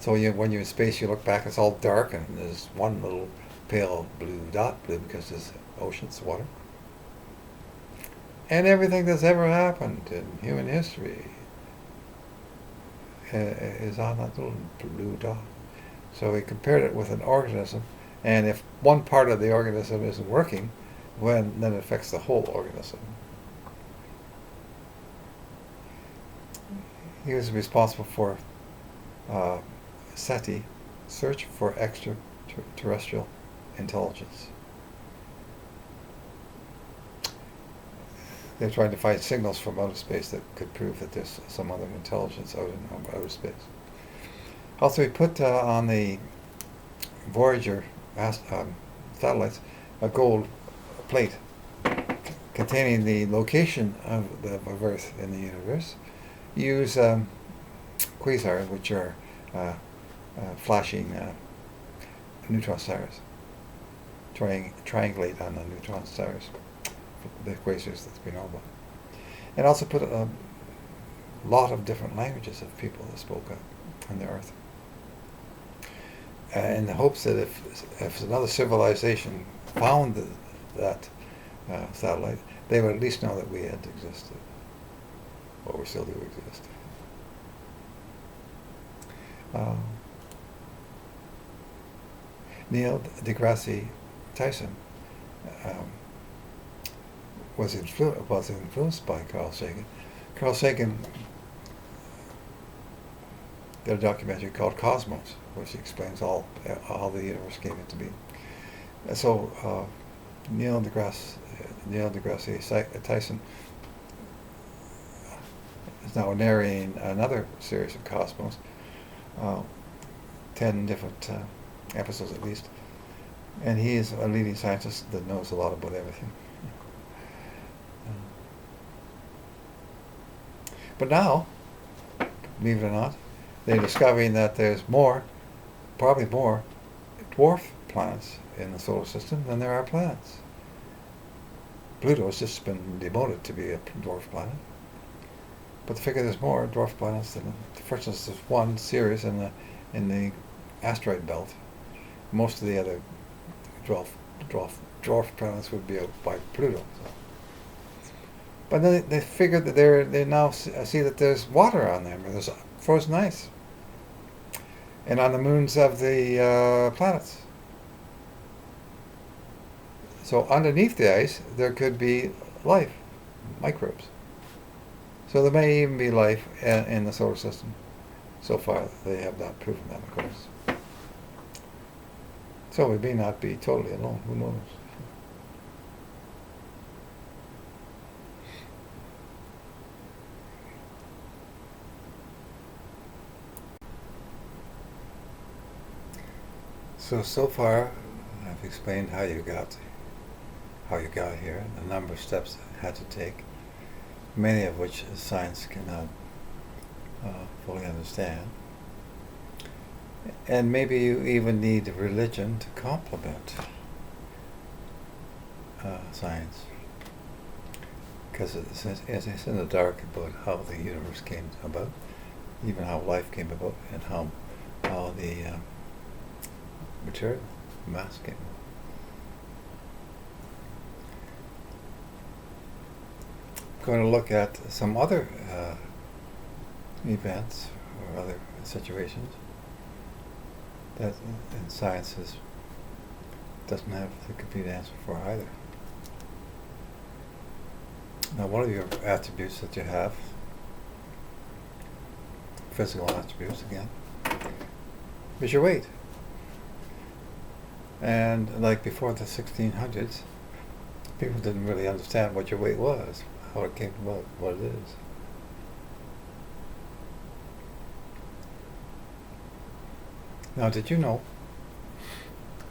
So when you're in space, you look back, it's all dark, and there's one little pale blue dot, blue because there's oceans, water. And everything that's ever happened in human history is on that little blue dot. So we compared it with an organism, and if one part of the organism isn't working, then it affects the whole organism. He was responsible for SETI, Search for Extraterrestrial Intelligence. They're trying to find signals from outer space that could prove that there's some other intelligence out in outer space. Also, we put on the Voyager satellites a gold plate containing the location of Earth in the universe. Use quasars, which are flashing neutron stars. Triangulate on the neutron stars, the quasars that we know about. And also put a lot of different languages of people that spoke on the Earth. In the hopes that if another civilization found that satellite, they would at least know that we had existed. Or we still do exist. Neil deGrasse Tyson was influenced by Carl Sagan. Carl Sagan did a documentary called Cosmos, which explains how the universe came into being. So Neil deGrasse Tyson is now narrating another series of Cosmos, 10 different episodes at least, and he is a leading scientist that knows a lot about everything. But now, believe it or not, they're discovering that there's probably more dwarf planets in the solar system than there are planets. Pluto has just been demoted to be a dwarf planet. But they figure there's more dwarf planets than, for instance, there's one series in the asteroid belt. Most of the other dwarf planets would be out by Pluto. So. But then they figured that they now see that there's water on them, or there's frozen ice, and on the moons of the planets. So underneath the ice, there could be life, microbes. So there may even be life in the solar system. So far, they have not proven that, of course. So we may not be totally alone. Who knows? So far, I've explained how you got here, the number of steps it had to take, many of which science cannot fully understand. And maybe you even need religion to complement science, because it's in the dark about how the universe came about, even how life came about, and how the material mass came about. Going to look at some other events or other situations that in science doesn't have the complete answer for either. Now, one of your attributes that you have, physical attributes again, is your weight. And like before the 1600s, people didn't really understand what your weight was, how it came about, what it is. Now, did you know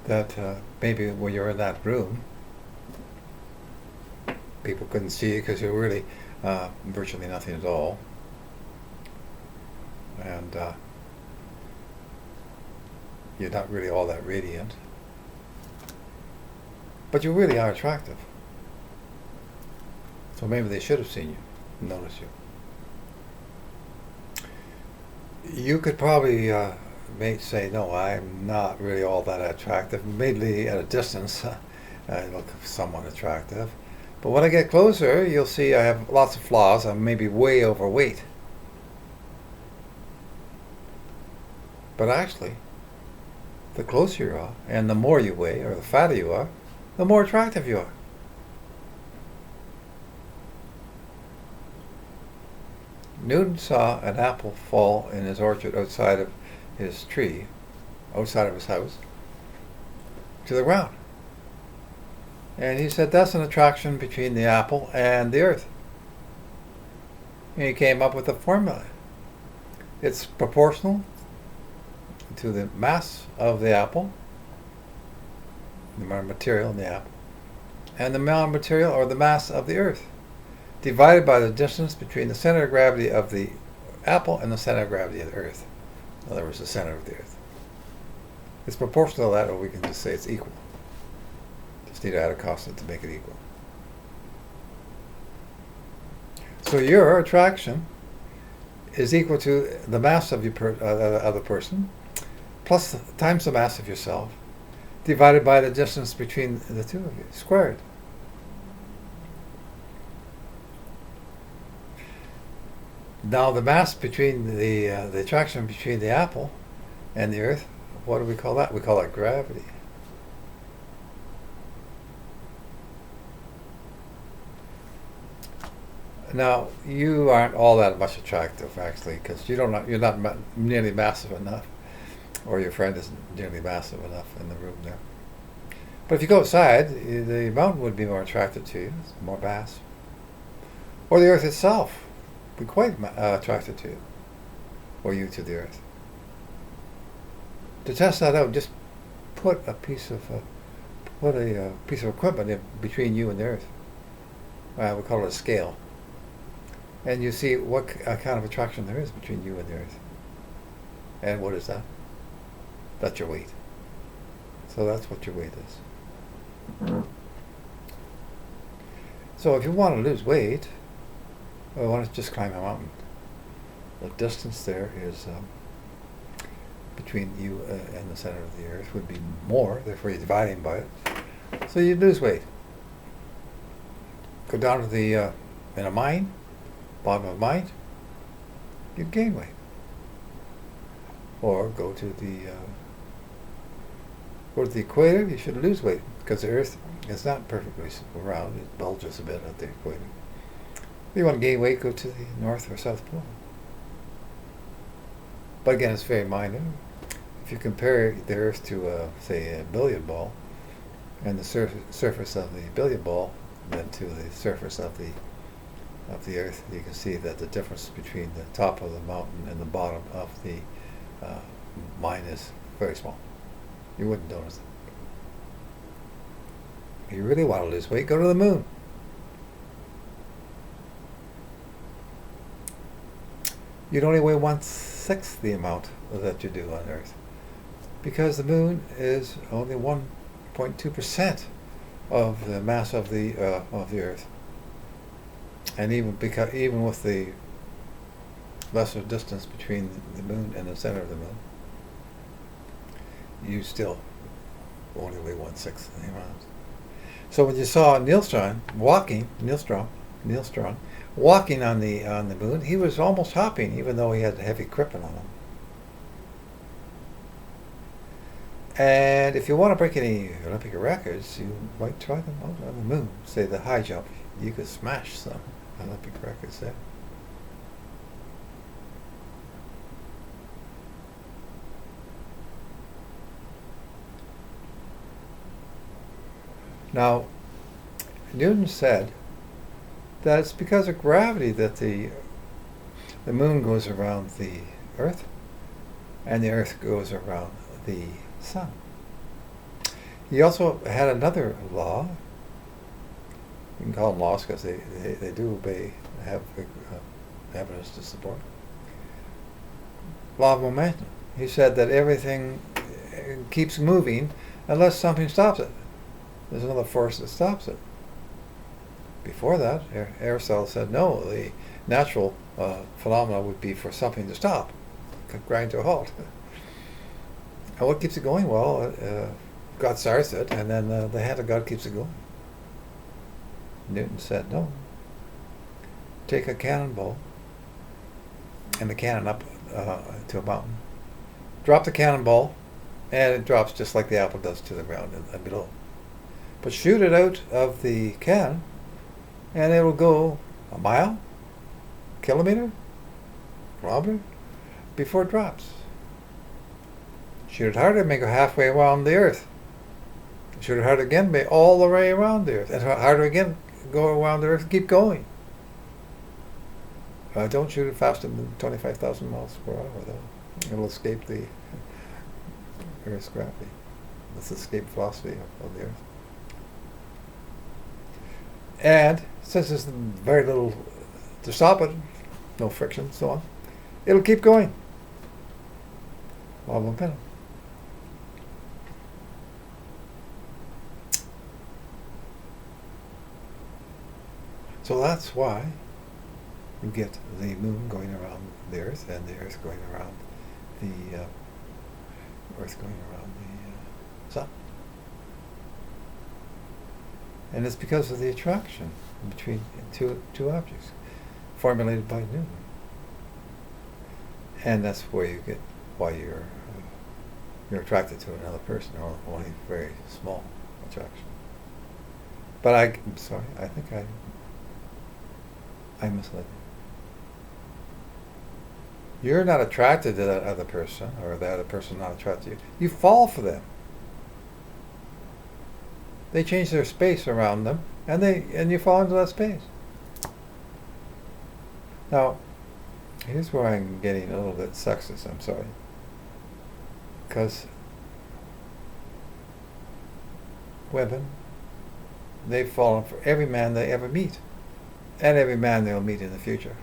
that maybe when you're in that room, people couldn't see you because you're really virtually nothing at all, and you're not really all that radiant, but you really are attractive. So maybe they should have seen you, noticed you. You could probably may say, no, I'm not really all that attractive. Mainly at a distance, I look somewhat attractive. But when I get closer, you'll see I have lots of flaws. I'm maybe way overweight. But actually, the closer you are, and the more you weigh, or the fatter you are, the more attractive you are. Newton saw an apple fall in his orchard outside of his tree, outside of his house, to the ground. And he said that's an attraction between the apple and the earth. And he came up with a formula. It's proportional to the mass of the apple, the amount of material in the apple, and the amount of material or the mass of the earth, divided by the distance between the center of gravity of the apple and the center of gravity of the earth. In other words, the center of the earth. It's proportional to that, or we can just say it's equal. Just need to add a constant to make it equal. So your attraction is equal to the mass of the other person, plus times the mass of yourself, divided by the distance between the two of you, squared. Now the mass between the attraction between the apple and the earth, what do we call that? We call that gravity. Now you aren't all that much attractive actually, because you're not nearly massive enough, or your friend isn't nearly massive enough in the room there. But if you go outside, the mountain would be more attractive to you, more mass, or the earth itself be quite attracted to you, or you to the earth. To test that out, just put a piece of equipment in between you and the earth. We call it a scale, and you see what kind of attraction there is between you and the earth. And what is that? That's your weight. So that's what your weight is. So if you want to lose weight, I want to just climb a mountain. The distance there is between you and the center of the earth would be more, therefore you're dividing by it. So you lose weight. Go down to the, in a mine, bottom of a mine, you gain weight. Or go to the equator, you should lose weight, because the earth is not perfectly round, it bulges a bit at the equator. If you want to gain weight, go to the North or South Pole. But again, it's very minor. If you compare the Earth to, say, a billiard ball, and the surface of the billiard ball, then to the surface of the Earth, you can see that the difference between the top of the mountain and the bottom of the mine is very small. You wouldn't notice it. If you really want to lose weight, go to the moon. You'd only weigh 1/6 the amount that you do on Earth, because the moon is only 1.2% of the mass of the Earth, and even with the lesser distance between the moon and the center of the moon, you still only weigh 1/6 the amount. So when you saw Neil Strong walking on the moon, he was almost hopping, even though he had heavy equipment on him. And if you want to break any Olympic records, you might try them out on the moon. Say the high jump, you could smash some Olympic records there. Now, Newton said that it's because of gravity that the moon goes around the Earth and the Earth goes around the Sun. He also had another law. You can call them laws because they do obey, have evidence to support. Law of momentum. He said that everything keeps moving unless something stops it. There's another force that stops it. Before that, Aristotle said no, the natural phenomena would be for something to stop, grind to a halt. And what keeps it going? Well, God starts it, and then the hand of God keeps it going. Newton said, no. Take a cannonball and the cannon up to a mountain. Drop the cannonball, and it drops just like the apple does to the ground and below. But shoot it out of the cannon, and it'll go a mile, kilometer, kilometer, before it drops. Shoot it harder, may go halfway around the earth. Shoot it harder again, may all the way around the earth. And harder again, go around the earth, keep going. Don't shoot it faster than 25,000 miles per hour, though. It'll escape the Earth's gravity. This escape velocity of the Earth. And since there's very little to stop it, no friction, so on, it'll keep going. Law of momentum. So that's why you get the moon going around the Earth and the Earth going around the sun. And it's because of the attraction between two objects formulated by Newton. And that's where you get why you're attracted to another person, or only very small attraction. But I'm sorry, I think I misled you. You're not attracted to that other person, or that other person not attracted to you. You fall for them. They change their space around them, and you fall into that space. Now, here's where I'm getting a little bit sexist, I'm sorry. Because women, they've fallen for every man they ever meet, and every man they'll meet in the future.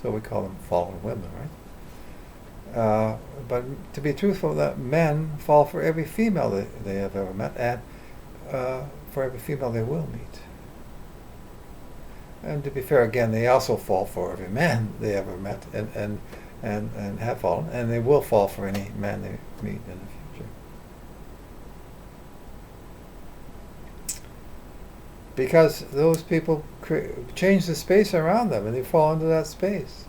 So we call them fallen women, right? But to be truthful, that men fall for every female they have ever met, and for every female they will meet. And to be fair, again, they also fall for every man they ever met and have fallen, and they will fall for any man they meet in the future. Because those people change the space around them, and they fall into that space.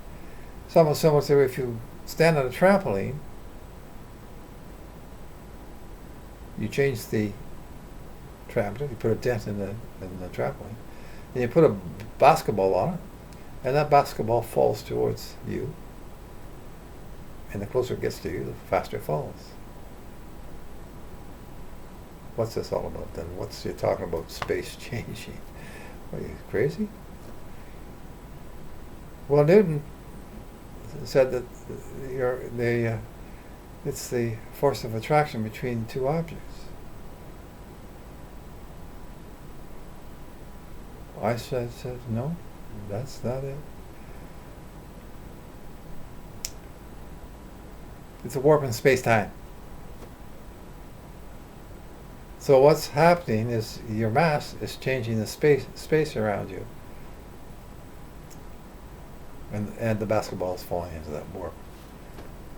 Somewhat similar to if you stand on a trampoline, you change the trampoline, you put a dent in the trampoline, and you put a basketball on it, and that basketball falls towards you, and the closer it gets to you, the faster it falls. What's this all about then? What's you talking about space changing? Are you crazy? Well, Newton said that it's the force of attraction between two objects. I said no, that's not it. It's a warp in space-time. So what's happening is your mass is changing the space around you, and the basketball is falling into that warp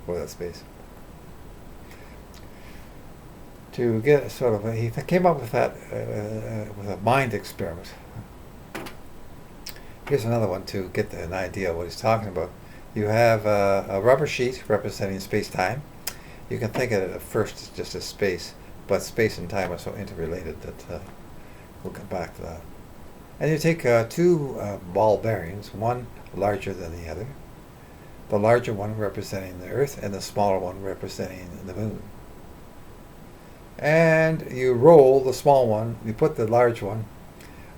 or that space. To get sort of he came up with that with a mind experiment. Here's another one to get an idea of what he's talking about. You have a rubber sheet representing space-time. You can think of it at first just as space, but space and time are so interrelated that we'll come back to that. And you take two ball bearings, one larger than the other, the larger one representing the Earth and the smaller one representing the Moon. And you roll the small one, you put the large one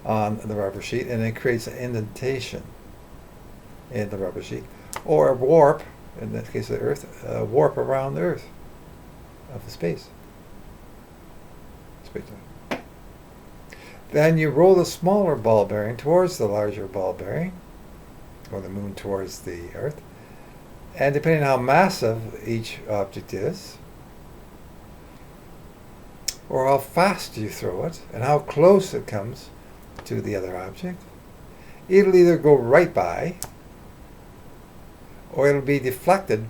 on the rubber sheet, and it creates an indentation in the rubber sheet, or a warp, in this case of the Earth, a warp around the Earth of the space. Then you roll the smaller ball bearing towards the larger ball bearing, or the Moon towards the Earth, and depending on how massive each object is, or how fast you throw it, and how close it comes to the other object, it'll either go right by, or it'll be deflected,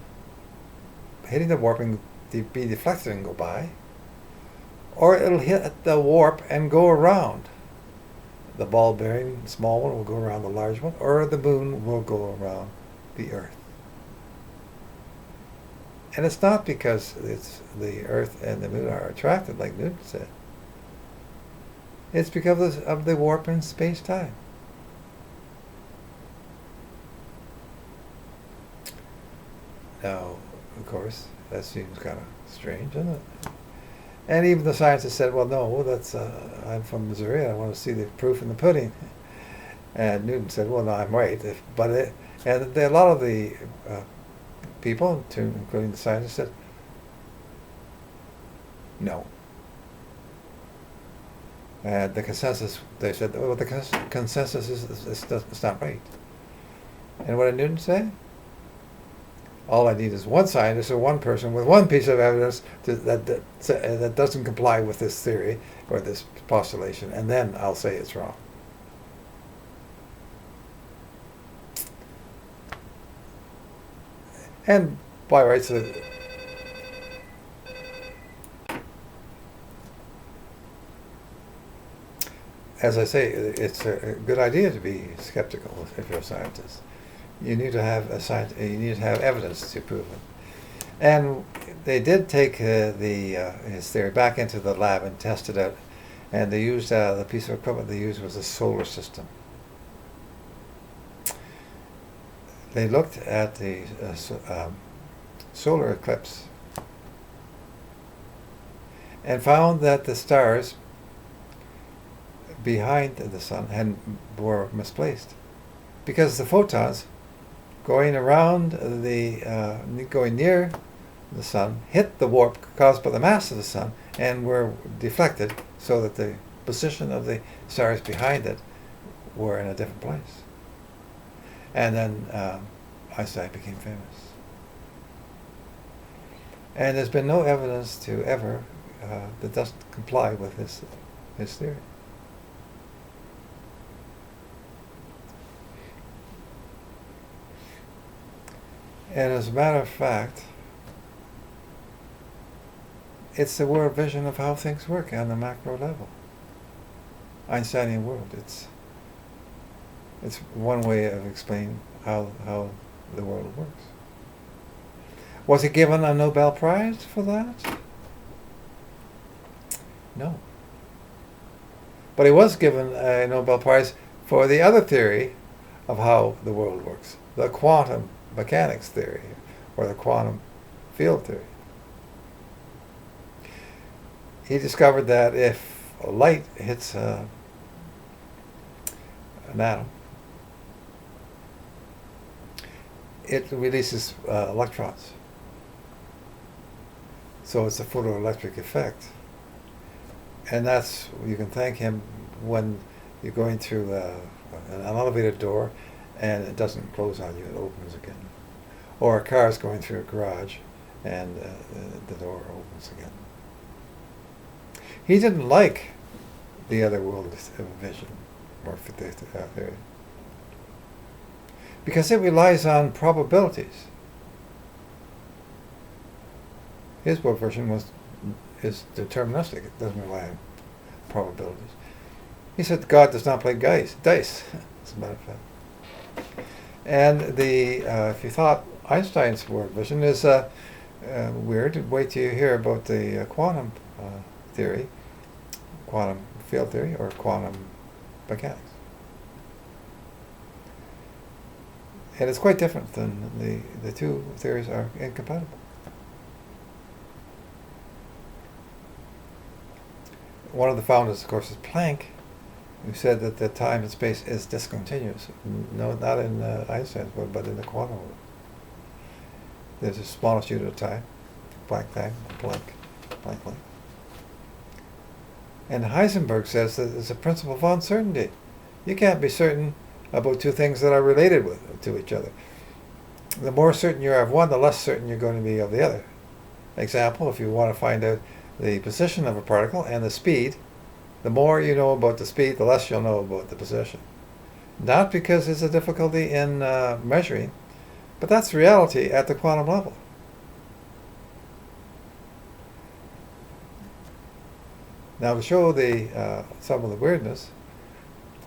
hitting the warp and be deflected and go by, or it'll hit the warp and go around. The ball bearing small one will go around the large one, or the moon will go around the Earth. And it's not because it's the Earth and the moon are attracted, like Newton said. It's because of the warp in space-time. Now, of course, that seems kind of strange, doesn't it? And even the scientists said, well, no, that's I'm from Missouri, I want to see the proof in the pudding. And Newton said, well, no, I'm right. A lot of the people, including the scientists, said, no. And the consensus, they said, well, the consensus is it's not right. And what did Newton say? All I need is one scientist or one person with one piece of evidence that doesn't comply with this theory or this postulation, and then I'll say it's wrong. And by rights, as I say, it's a good idea to be skeptical if you're a scientist. You need to have evidence to prove it. And they did take his theory back into the lab and test it out. And they used the piece of equipment they used was a solar system. They looked at the solar eclipse and found that the stars behind the sun were misplaced because the photons going near the sun hit the warp caused by the mass of the sun and were deflected so that the position of the stars behind it were in a different place. And then Einstein became famous. And there's been no evidence to ever that doesn't comply with his theory. And as a matter of fact, it's the world vision of how things work on the macro level. Einsteinian world. It's one way of explaining how the world works. Was he given a Nobel Prize for that? No. But he was given a Nobel Prize for the other theory of how the world works, the quantum mechanics theory, or the quantum field theory. He discovered that if light hits an atom, it releases electrons. So it's a photoelectric effect. And you can thank him when you're going through an elevator door and it doesn't close on you, it opens again. Or a car is going through a garage and the door opens again. He didn't like the other world vision or theory because it relies on probabilities. His world version is deterministic. It doesn't rely on probabilities. He said God does not play dice, as a matter of fact. And if you thought Einstein's world vision is weird, wait till you hear about the quantum theory, quantum field theory, or quantum mechanics. And it's quite different than the two theories are incompatible. One of the founders, of course, is Planck, who said that the time and space is discontinuous. No, not in Einstein's world, but in the quantum world. There's a smallest unit of time, Planck. And Heisenberg says that it's a principle of uncertainty. You can't be certain about two things that are related to each other. The more certain you are of one, the less certain you're going to be of the other. Example, if you want to find out the position of a particle and the speed, the more you know about the speed, the less you'll know about the position. Not because there's a difficulty in measuring, but that's reality at the quantum level. Now, to show the some of the weirdness,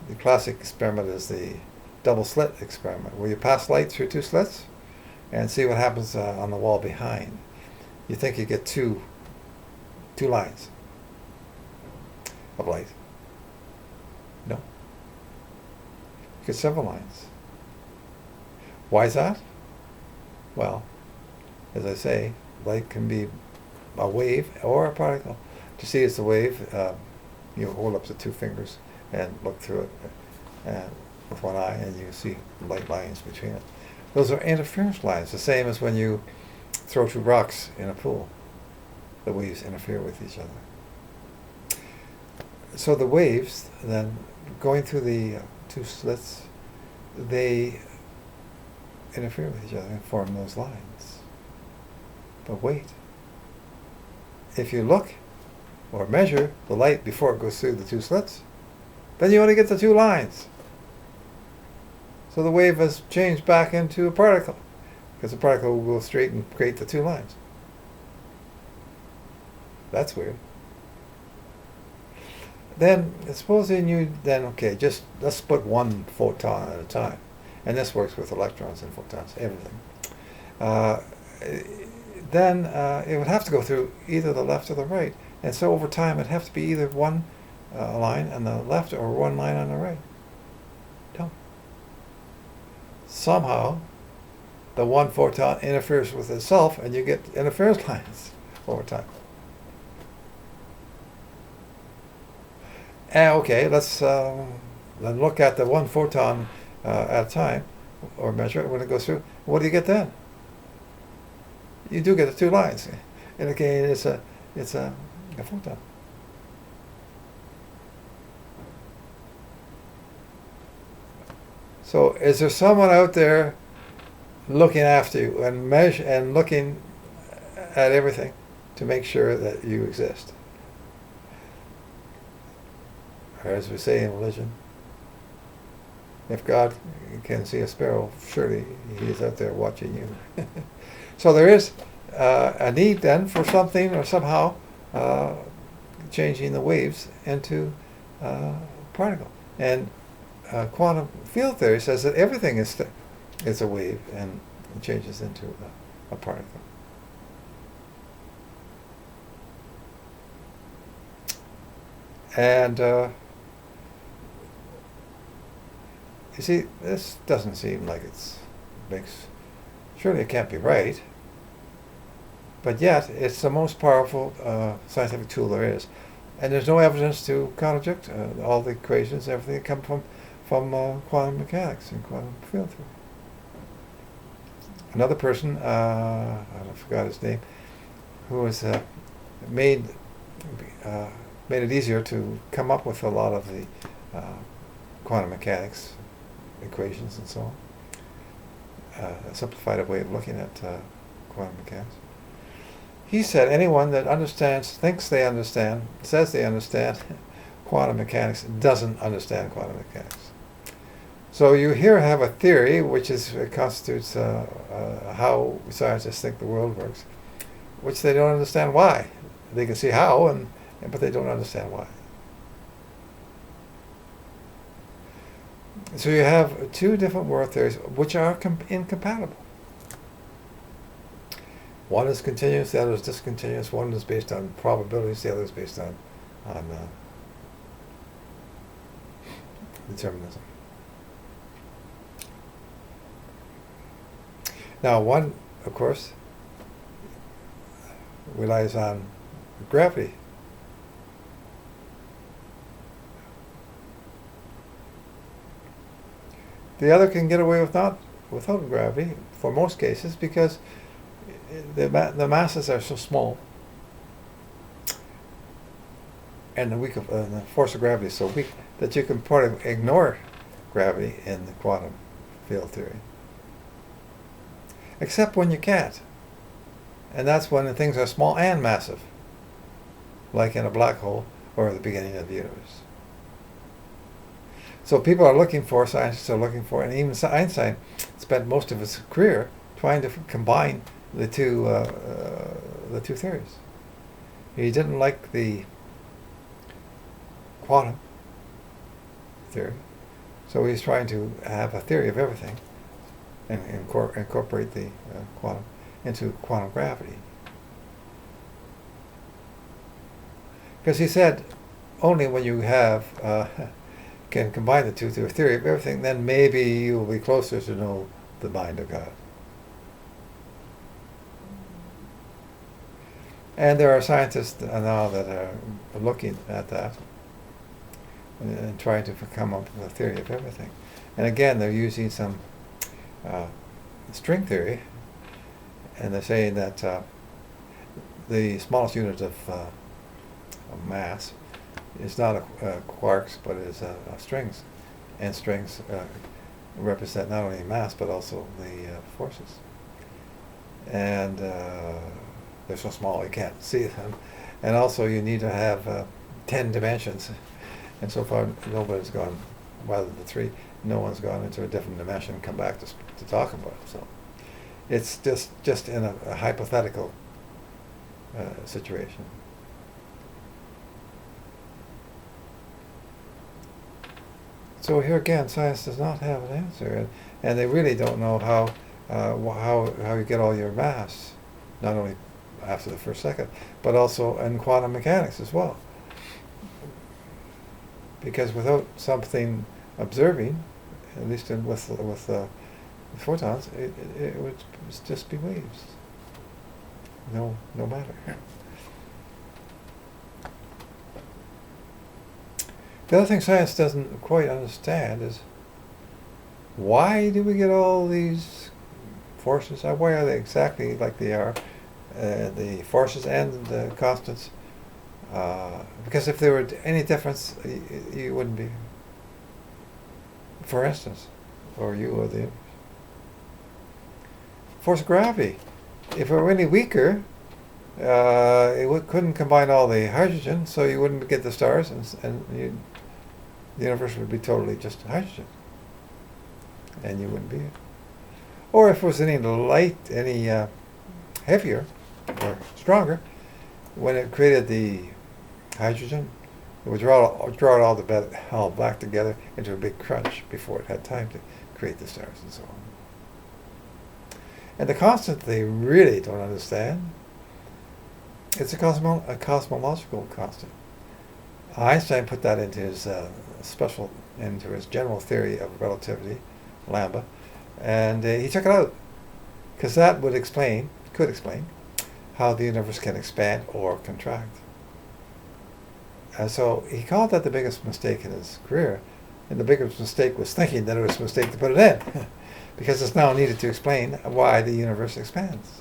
the classic experiment is the double slit experiment, where you pass light through two slits and see what happens on the wall behind. You think you get two lines of light. No. You get several lines. Why is that? Well, as I say, light can be a wave or a particle. To see it's a wave, you hold up the two fingers and look through it with one eye, and you see light lines between it. Those are interference lines, the same as when you throw two rocks in a pool. The waves interfere with each other. So the waves, then, going through the two slits, they interfere with each other and form those lines. But wait. If you look or measure the light before it goes through the two slits, then you only get the two lines. So the wave has changed back into a particle, because the particle will go straight and create the two lines. That's weird. Then, supposing you just let's put one photon at a time. And this works with electrons and photons, everything. Then it would have to go through either the left or the right. And so over time it'd have to be either one line on the left or one line on the right. No. Somehow the one photon interferes with itself and you get interference lines over time. Okay, let's then look at the one photon at a time, or measure it when it goes through. What do you get then? You do get the two lines, and again, it's a photon. So, is there someone out there looking after you and looking at everything to make sure that you exist? Or as we say in religion, if God can see a sparrow, surely He is out there watching you. So there is a need then for something or somehow changing the waves into a particle. And quantum field theory says that everything is a wave and changes into a particle. And you see, this doesn't seem like surely it can't be right, but yet it's the most powerful scientific tool there is. And there's no evidence to contradict all the equations, everything that come from quantum mechanics and quantum field theory. Another person, I forgot his name, who was made it easier to come up with a lot of the quantum mechanics equations and so on. A simplified way of looking at quantum mechanics. He said anyone that thinks they understand, says they understand quantum mechanics, doesn't understand quantum mechanics. So you here have a theory which constitutes how scientists think the world works, which they don't understand why. They can see how, but they don't understand why. So you have two different world theories which are incompatible. One is continuous, the other is discontinuous. One is based on probabilities, the other is based on determinism. Now, one, of course, relies on gravity. The other can get away without gravity for most cases because the masses are so small, and the force of gravity is so weak that you can part of ignore gravity in the quantum field theory. Except when you can't, and that's when the things are small and massive, like in a black hole or the beginning of the universe. So scientists are looking for, and even Einstein spent most of his career trying to combine the two theories. He didn't like the quantum theory. So he's trying to have a theory of everything and incorporate the quantum into quantum gravity. Because he said only when you have can combine the two to a theory of everything, then maybe you will be closer to know the mind of God. And there are scientists now that are looking at that and trying to come up with a theory of everything. And again, they're using some string theory, and they're saying that the smallest unit of mass is not quarks, but is strings. And strings represent not only mass, but also the forces. And they're so small you can't see them. And also you need to have 10 dimensions. And so far nobody's gone, rather than 3, no one's gone into a different dimension and come back to talk about it. So it's just in a hypothetical situation. So here again, science does not have an answer, and they really don't know how you get all your mass, not only after the first second, but also in quantum mechanics as well. Because without something observing, at least with photons, it would just be waves. No matter. The other thing science doesn't quite understand is, why do we get all these forces? Why are they exactly like they are? The forces and the constants. Because if there were any difference, you wouldn't be. For instance, or you or the universe. Force of gravity. If it were any weaker, it couldn't combine all the hydrogen, so you wouldn't get the stars, and the universe would be totally just hydrogen, and you wouldn't be it. Or if it was any heavier or stronger, when it created the hydrogen, it would draw it all back together into a big crunch before it had time to create the stars and so on. And the constant they really don't understand. It's a cosmological constant. Einstein put that into his into his general theory of relativity, lambda, and he took it out because that could explain how the universe can expand or contract. And so he called that the biggest mistake in his career, and the biggest mistake was thinking that it was a mistake to put it in, because it's now needed to explain why the universe expands.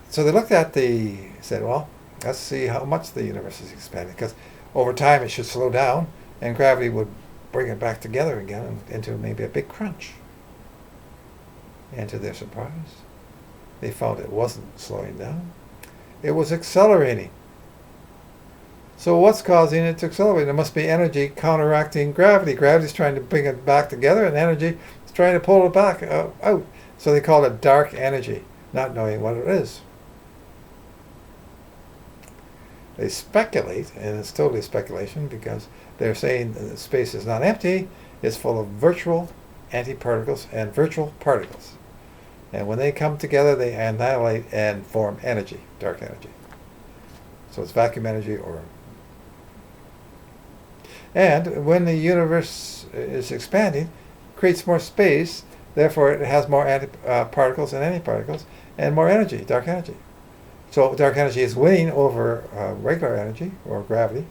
So they said, well, let's see how much the universe is expanding, because over time it should slow down, and gravity would bring it back together again into maybe a big crunch. And to their surprise, they found it wasn't slowing down. It was accelerating. So what's causing it to accelerate? There must be energy counteracting gravity. Gravity's trying to bring it back together, and energy is trying to pull it back out. So they call it dark energy, not knowing what it is. They speculate, and it's totally speculation, because they're saying that space is not empty, it's full of virtual antiparticles and virtual particles. And when they come together, they annihilate and form energy, dark energy. So it's vacuum energy And when the universe is expanding, it creates more space, therefore it has more particles and antiparticles, and more energy, dark energy. So dark energy is winning over regular energy, or gravity,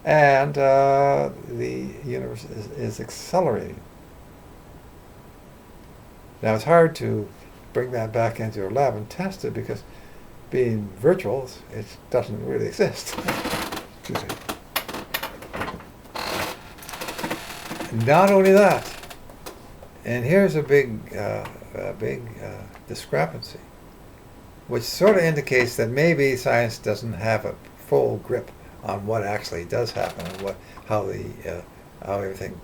and the universe is accelerating. Now it's hard to bring that back into a lab and test it, because being virtual, it doesn't really exist. Excuse me. Not only that, and here's a big discrepancy, which sort of indicates that maybe science doesn't have a full grip on what actually does happen, and how everything,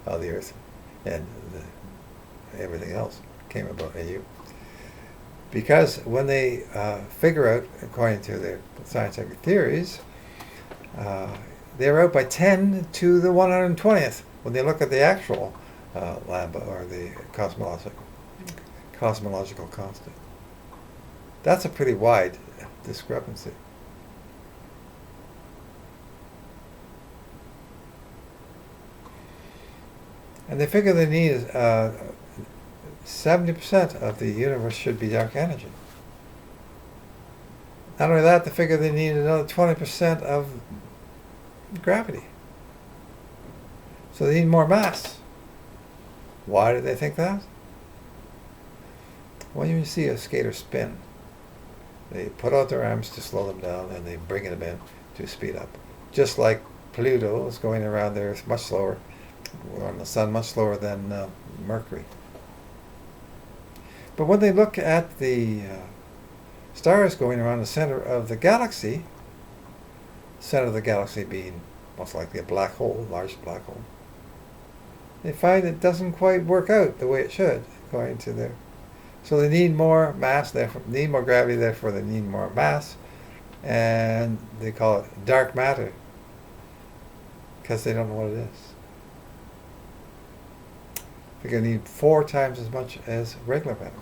how the Earth and everything else came about. Because when they figure out, according to their scientific theories, they're out by 10 to the 120th when they look at the actual lambda, or the cosmological constant. That's a pretty wide discrepancy. And they figure they need 70% of the universe should be dark energy. Not only that, they figure they need another 20% of gravity. So they need more mass. Why do they think that? When you see a skater spin, they put out their arms to slow them down, and they bring them in to speed up. Just like Pluto is going around the Earth much slower, or on the Sun much slower than Mercury. But when they look at the stars going around the center of the galaxy being most likely a black hole, large black hole, they find it doesn't quite work out the way it should, according to their. So they need more mass, therefore need more gravity, therefore they need more mass, and they call it dark matter because they don't know what it is. They're going to need 4 times as much as regular matter,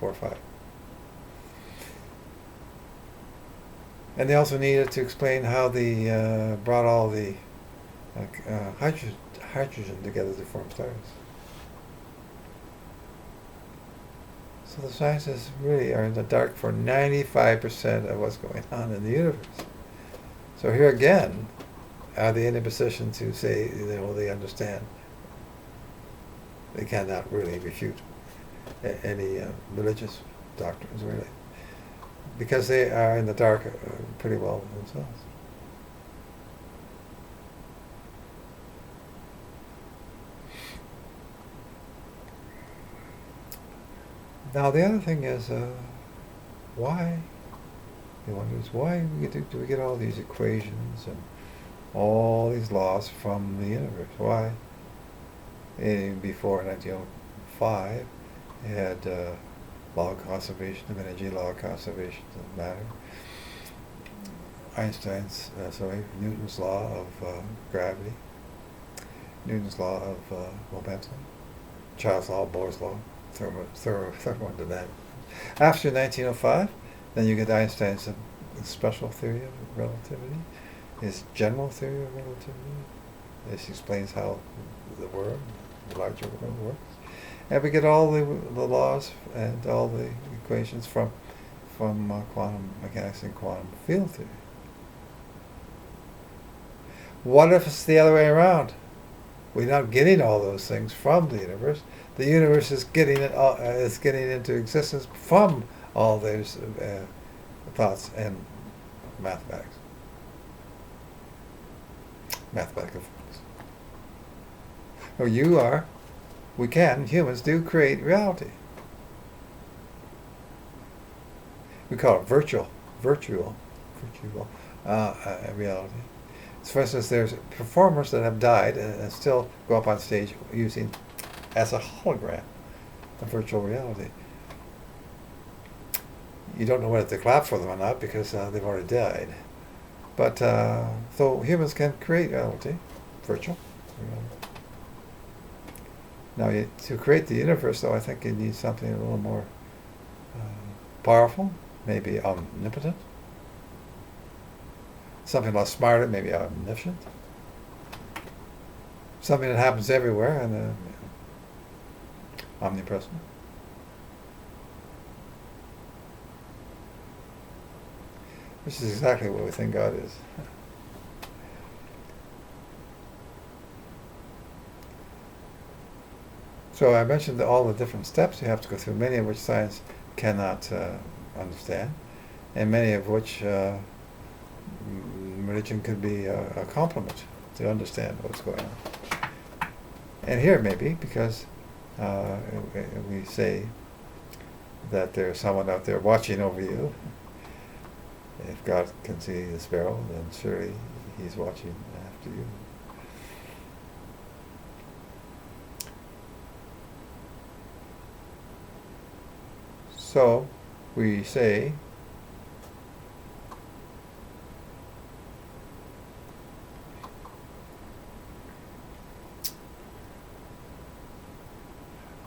4 or 5. And they also need it to explain how they brought all the hydrogen together to form stars. So the scientists really are in the dark for 95% of what's going on in the universe. So here again, are they in a position to say, they understand? They cannot really refute any religious doctrines, really, because they are in the dark pretty well themselves. Now the other thing is, why? He wonders why do we get all these equations and all these laws from the universe? Why? Before 1905, you had law of conservation of energy, law of conservation of matter. Newton's law of gravity, Newton's law of momentum, Charles' law, Bohr's law, thermodynamics. After 1905, then you get Einstein's special theory of relativity, his general theory of relativity. This explains how the larger world works. And we get all the laws and all the equations from quantum mechanics and quantum field theory. What if it's the other way around? We're not getting all those things from the universe. The universe is getting into existence from all those thoughts and mathematics. Mathematical forms. Humans do create reality. We call it virtual reality. So for instance, there's performers that have died and still go up on stage using, as a hologram, a virtual reality. You don't know whether to clap for them or not because they've already died. But so humans can create reality, virtual reality. Now, to create the universe, though, I think you need something a little more powerful, maybe omnipotent. Something less smarter, maybe omniscient. Something that happens everywhere and omnipresent. Which is exactly what we think God is. So I mentioned all the different steps you have to go through, many of which science cannot understand, and many of which religion could be a complement to understand what's going on. And here maybe, because we say that there's someone out there watching over you. If God can see the sparrow, then surely He's watching after you. So we say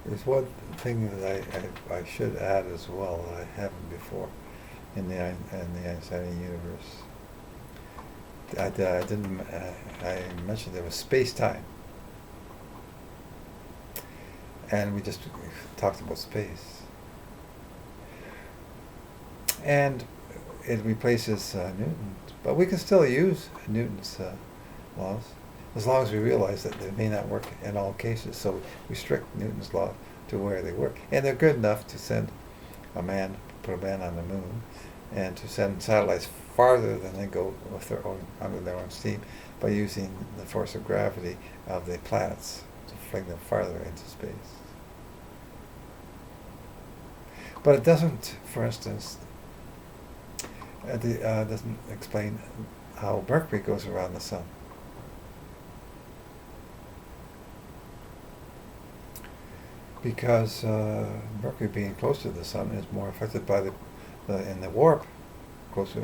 there's one thing that I should add as well that I haven't before in the Einsteinian universe. I didn't. I mentioned there was space-time, and we just talked about space, and it replaces Newton's, but we can still use Newton's laws as long as we realize that they may not work in all cases. So we restrict Newton's law to where they work, and they're good enough to send put a man on the moon, and to send satellites farther than they go with under their own steam by using the force of gravity of the planets to fling them farther into space. But it doesn't, for instance, doesn't explain how Mercury goes around the sun. Because Mercury being close to the sun is more affected by the warp caused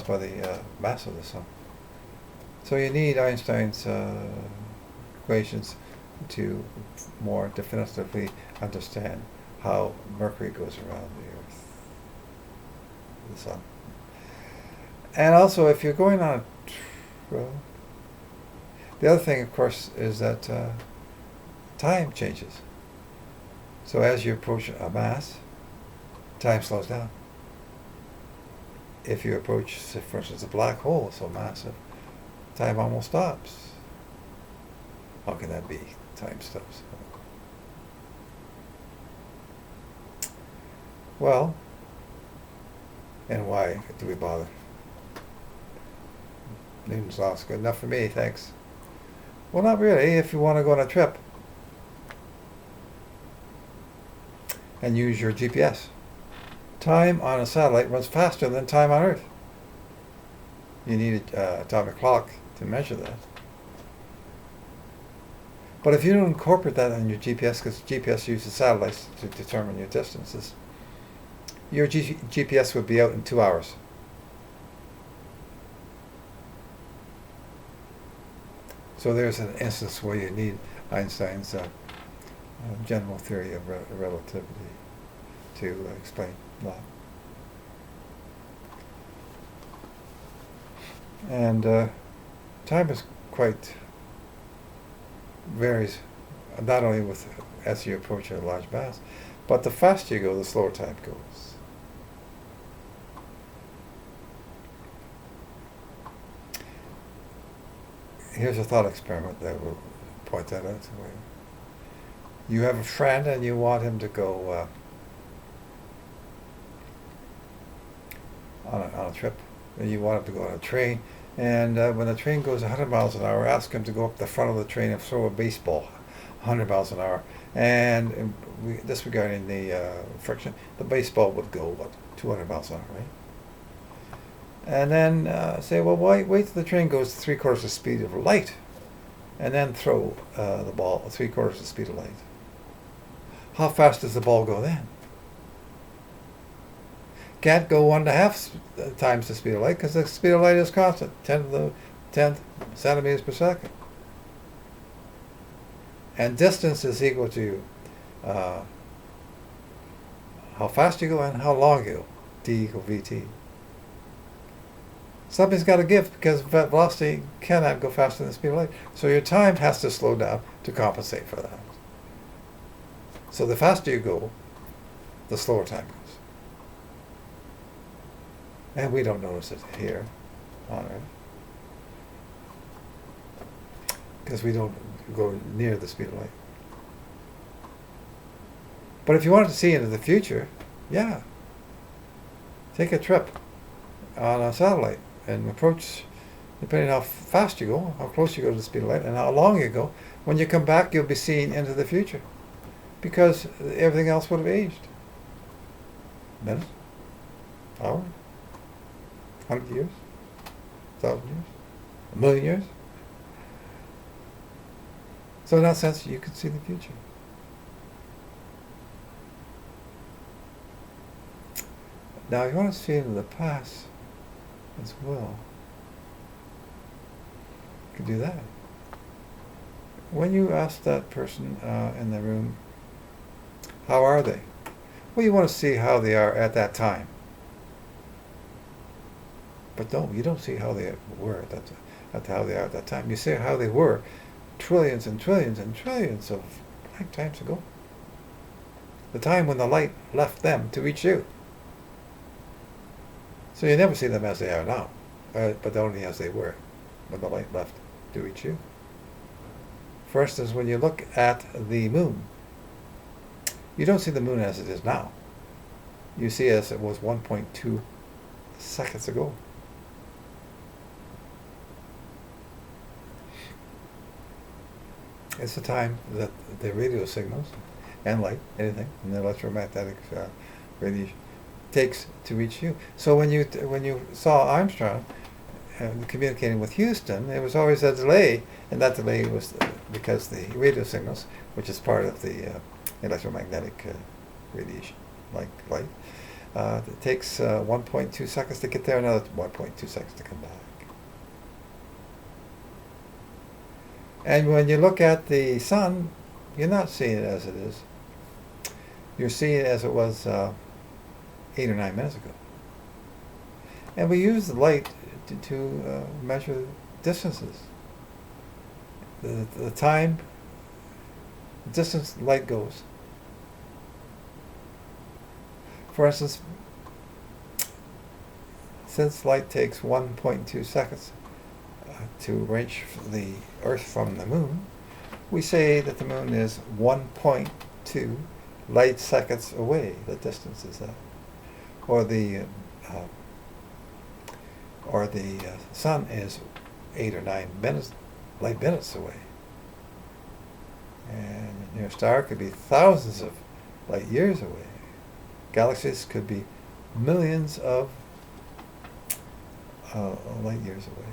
by the mass of the sun. So you need Einstein's equations to more definitively understand how Mercury goes around the sun. And also, if you're going on the other thing, of course, is that time changes. So as you approach a mass, time slows down. If you approach, say, for instance, a black hole so massive, time almost stops. How can that be? Time stops. Well, and why do we bother? Newton's law is good enough for me, thanks. Well, not really, if you want to go on a trip and use your GPS. Time on a satellite runs faster than time on Earth. You need an atomic clock to measure that. But if you don't incorporate that on your GPS, because GPS uses satellites to determine your distances, your GPS would be out in 2 hours. So there's an instance where you need Einstein's general theory of relativity to explain that. And time is quite varies, not only with as you approach a large mass, but the faster you go, the slower time goes. Here's a thought experiment that will point that out to you. You have a friend and you want him to go on a trip. And you want him to go on a train. And when the train goes 100 miles an hour, ask him to go up the front of the train and throw a baseball 100 miles an hour. And disregarding the friction, the baseball would go, 200 miles an hour, right? And then say, well, wait till the train goes 3/4 the speed of light, and then throw the ball 3/4 the speed of light. How fast does the ball go then? Can't go 1.5 times the speed of light because the speed of light is constant, 10 to the 10th centimeters per second. And distance is equal to how fast you go and how long you go, d equal vt. Something's got to give because velocity cannot go faster than the speed of light. So your time has to slow down to compensate for that. So the faster you go, the slower time goes. And we don't notice it here on Earth because we don't go near the speed of light. But if you wanted to see into the future, yeah, take a trip on a satellite and approach, depending on how fast you go, how close you go to the speed of light, and how long you go. When you come back, you'll be seeing into the future because everything else would have aged. Minute, hour, 100 years, 1,000 years, 1,000,000 years. So in that sense, you can see the future. Now, if you want to see into the past as well, you can do that. When you ask that person in the room, how are they? Well, you want to see how they are at that time. But no, you don't see how they were at how they are at that time. You see how they were trillions and trillions and trillions of lifetimes ago. The time when the light left them to reach you. So you never see them as they are now, but only as they were when the light left to reach you. For instance, when you look at the moon, you don't see the moon as it is now. You see it as it was 1.2 seconds ago. It's the time that the radio signals and light, anything, and the electromagnetic radiation takes to reach you. So when you saw Armstrong communicating with Houston, there was always a delay, and that delay was because the radio signals, which is part of the electromagnetic radiation, like light, it takes 1.2 seconds to get there, another 1.2 seconds to come back. And when you look at the sun, you're not seeing it as it is. You're seeing it as it was 8 or 9 minutes ago. And we use the light to measure distances. The time, the distance light goes. For instance, since light takes 1.2 seconds to reach the Earth from the moon, we say that the moon is 1.2 light seconds away. The distance is that. Or the sun is 8 or 9 light minutes away. And your star could be thousands of light years away. Galaxies could be millions of light years away.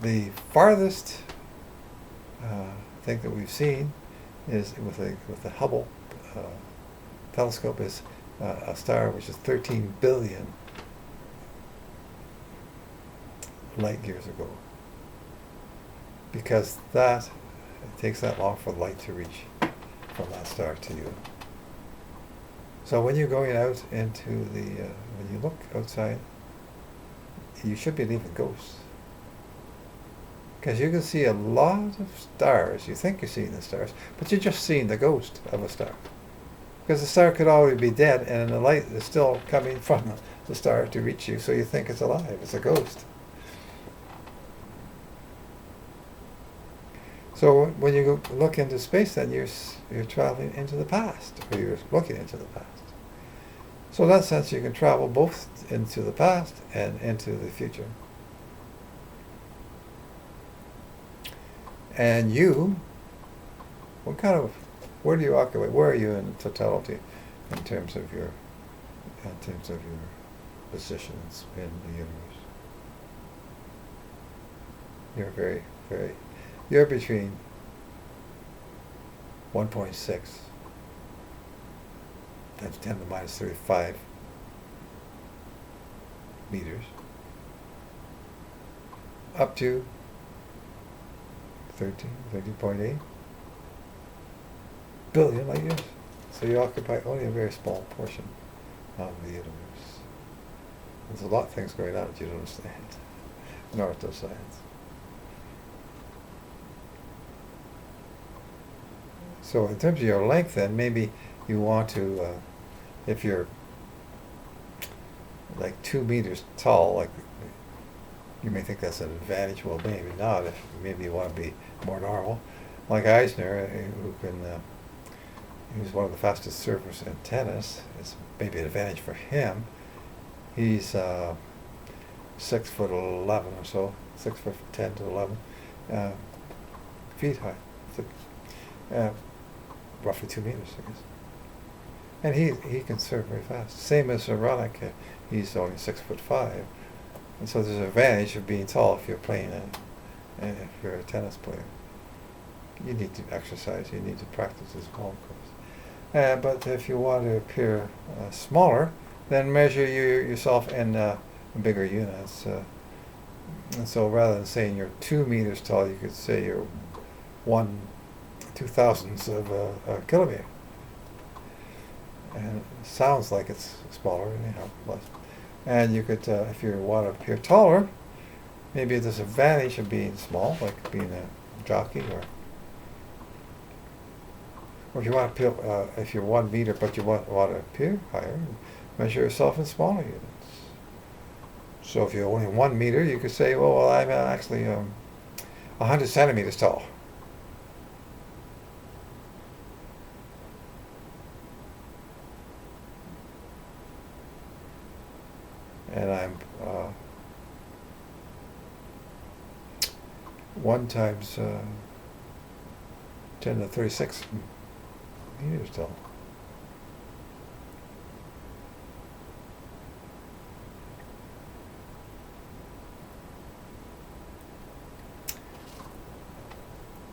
The farthest thing that we've seen is with the Hubble telescope is a star which is 13 billion light years ago, because it takes that long for light to reach from that star to you. So when you're going out into when you look outside, you should be leaving ghosts. Because you can see a lot of stars. You think you're seeing the stars, but you're just seeing the ghost of a star. Because the star could already be dead, and the light is still coming from the star to reach you, so you think it's alive. It's a ghost. So when you look into space, then you're traveling into the past, or you're looking into the past. So in that sense, you can travel both into the past and into the future. And where do you occupy? Where are you in totality, in terms of your positions in the universe? You're very, very. You're between 1.6 times 10 to the minus 35 meters up to 30.8 billion light years. So you occupy only a very small portion of the universe. There's a lot of things going on that you don't understand, nor does science. So in terms of your length, then, maybe you want to, if you're like 2 meters tall, like you may think that's an advantage. Well, maybe not. Maybe you want to be more normal, like Eisner, who's one of the fastest servers in tennis. It's maybe an advantage for him. He's 6'11" or so, 6'10" to 11 feet high, roughly 2 meters, I guess. And he can serve very fast. Same as Veronica, he's only 6'5". And so there's an advantage of being tall if you're playing if you're a tennis player. You need to exercise, you need to practice as well, of course. But if you want to appear smaller, then measure yourself in bigger units. And so rather than saying you're 2 meters tall, you could say you're 1/2000th of a kilometer. And it sounds like it's smaller, anyhow. And you could, if you want to appear taller, maybe a disadvantage of being small, like being a jockey, or if you want to appear, if you're 1 meter but you want to appear higher, measure yourself in smaller units. So if you're only 1 meter, you could say, well I'm actually 100 centimeters tall. And I'm 1 times 10 to the 36 meters tall.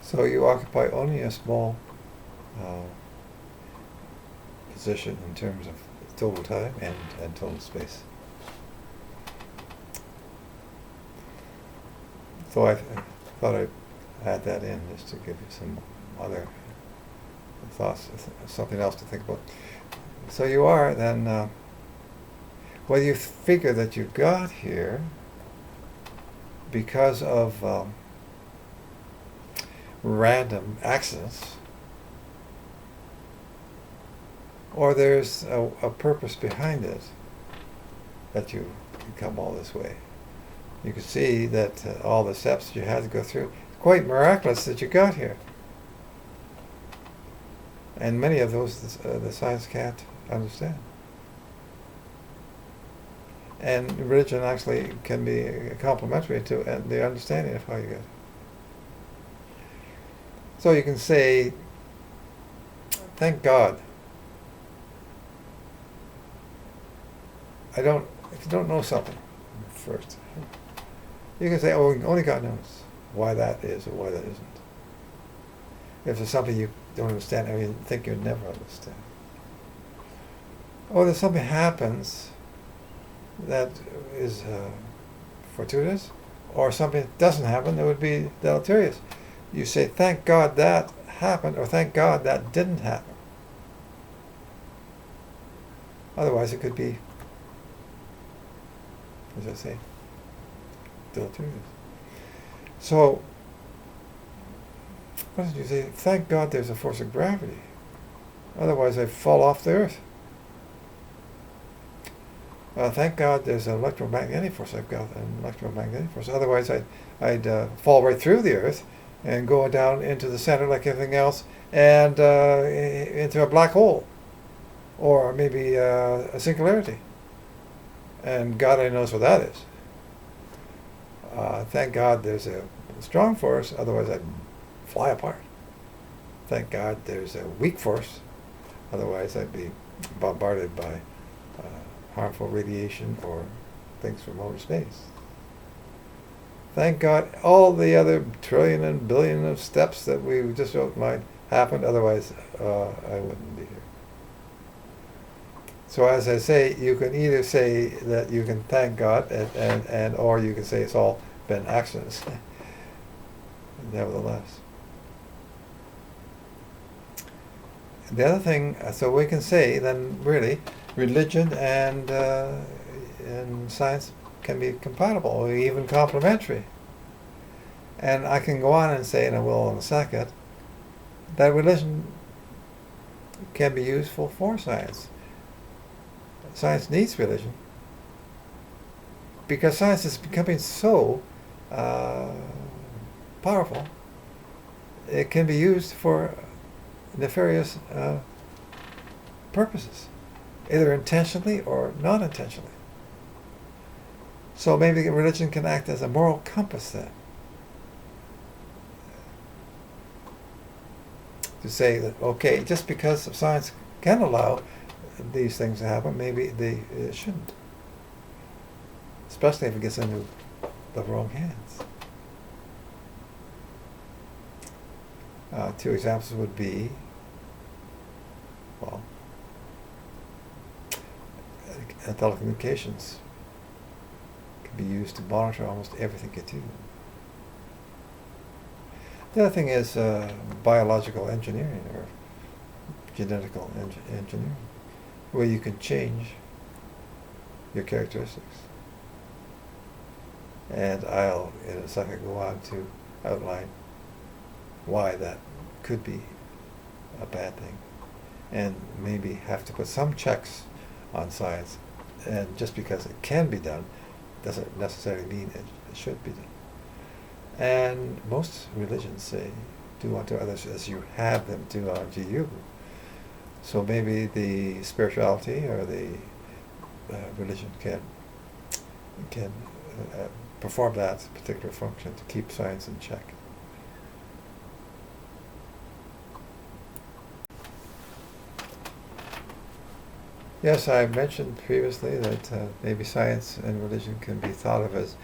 So you occupy only a small position in terms of total time and total space. So I thought I'd add that in just to give you some other thoughts, something else to think about. So you are then, well, you figure that you got here because of random accidents, or there's a purpose behind it that you come all this way. You can see that all the steps you had to go through, quite miraculous that you got here. And many of those the science can't understand. And religion actually can be complementary to the understanding of how you get it. So you can say, thank God. If you don't know something first, you can say, oh, only God knows why that is or why that isn't. If there's something you don't understand, or you think you'd never understand. Or there's something happens that is fortuitous, or something that doesn't happen that would be deleterious. You say, thank God that happened, or thank God that didn't happen. Otherwise it could be, as I say, deleterious. So, what did you say? Thank God there's a force of gravity. Otherwise I'd fall off the earth. Thank God there's an electromagnetic force. I've got an electromagnetic force. Otherwise I'd fall right through the earth and go down into the center like everything else, and into a black hole, or maybe a singularity. And God only knows what that is. Thank God there's a strong force, otherwise I'd fly apart. Thank God there's a weak force, otherwise I'd be bombarded by harmful radiation or things from outer space. Thank God all the other trillion and billion of steps that we just outlined happened, otherwise I wouldn't be here. So as I say, you can either say that you can thank God, and or you can say it's all been accidents. Nevertheless. The other thing, so we can say then really religion and science can be compatible, or even complementary. And I can go on and say, and I will in a second, that religion can be useful for science. Science needs religion because science is becoming so powerful, it can be used for nefarious purposes, either intentionally or not intentionally. So maybe religion can act as a moral compass then, to say that, okay, just because science can allow these things to happen, maybe they shouldn't, especially if it gets into the wrong hands. Two examples would be, well, and telecommunications can be used to monitor almost everything you do. The other thing is biological engineering or genetical engineering, where you can change your characteristics. And I'll, in a second, go on to outline why that could be a bad thing, and maybe have to put some checks on science. And just because it can be done doesn't necessarily mean it should be done. And most religions say, do unto others as you have them do unto you. So maybe the spirituality or the religion can perform that particular function to keep science in check. Yes, I mentioned previously that maybe science and religion can be thought of as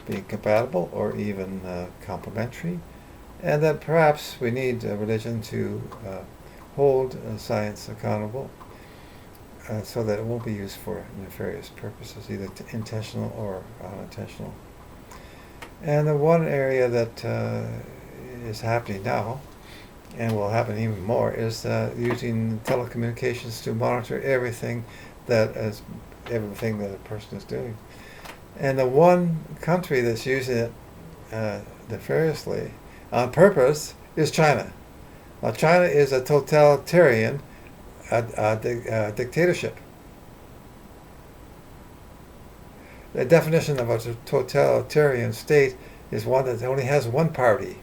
being compatible or even complementary, and that perhaps we need religion to hold science accountable so that it won't be used for nefarious purposes, either intentional or unintentional. And the one area that is happening now, and will happen even more, is using telecommunications to monitor everything that a person is doing. And the one country that's using it nefariously on purpose is China. Now, China is a totalitarian dictatorship. The definition of a totalitarian state is one that only has one party,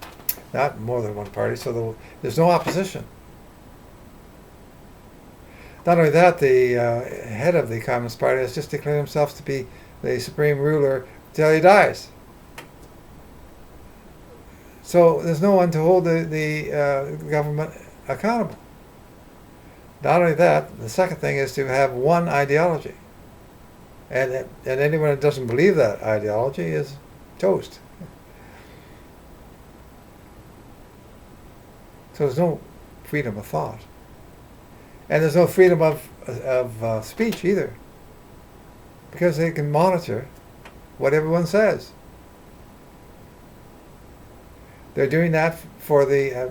not more than one party, so there's no opposition. Not only that, the head of the Communist Party has just declared himself to be the supreme ruler till he dies. So there's no one to hold the government accountable. Not only that, the second thing is to have one ideology. And anyone that doesn't believe that ideology is toast. So there's no freedom of thought. And there's no freedom of speech either. Because they can monitor what everyone says. They're doing that for the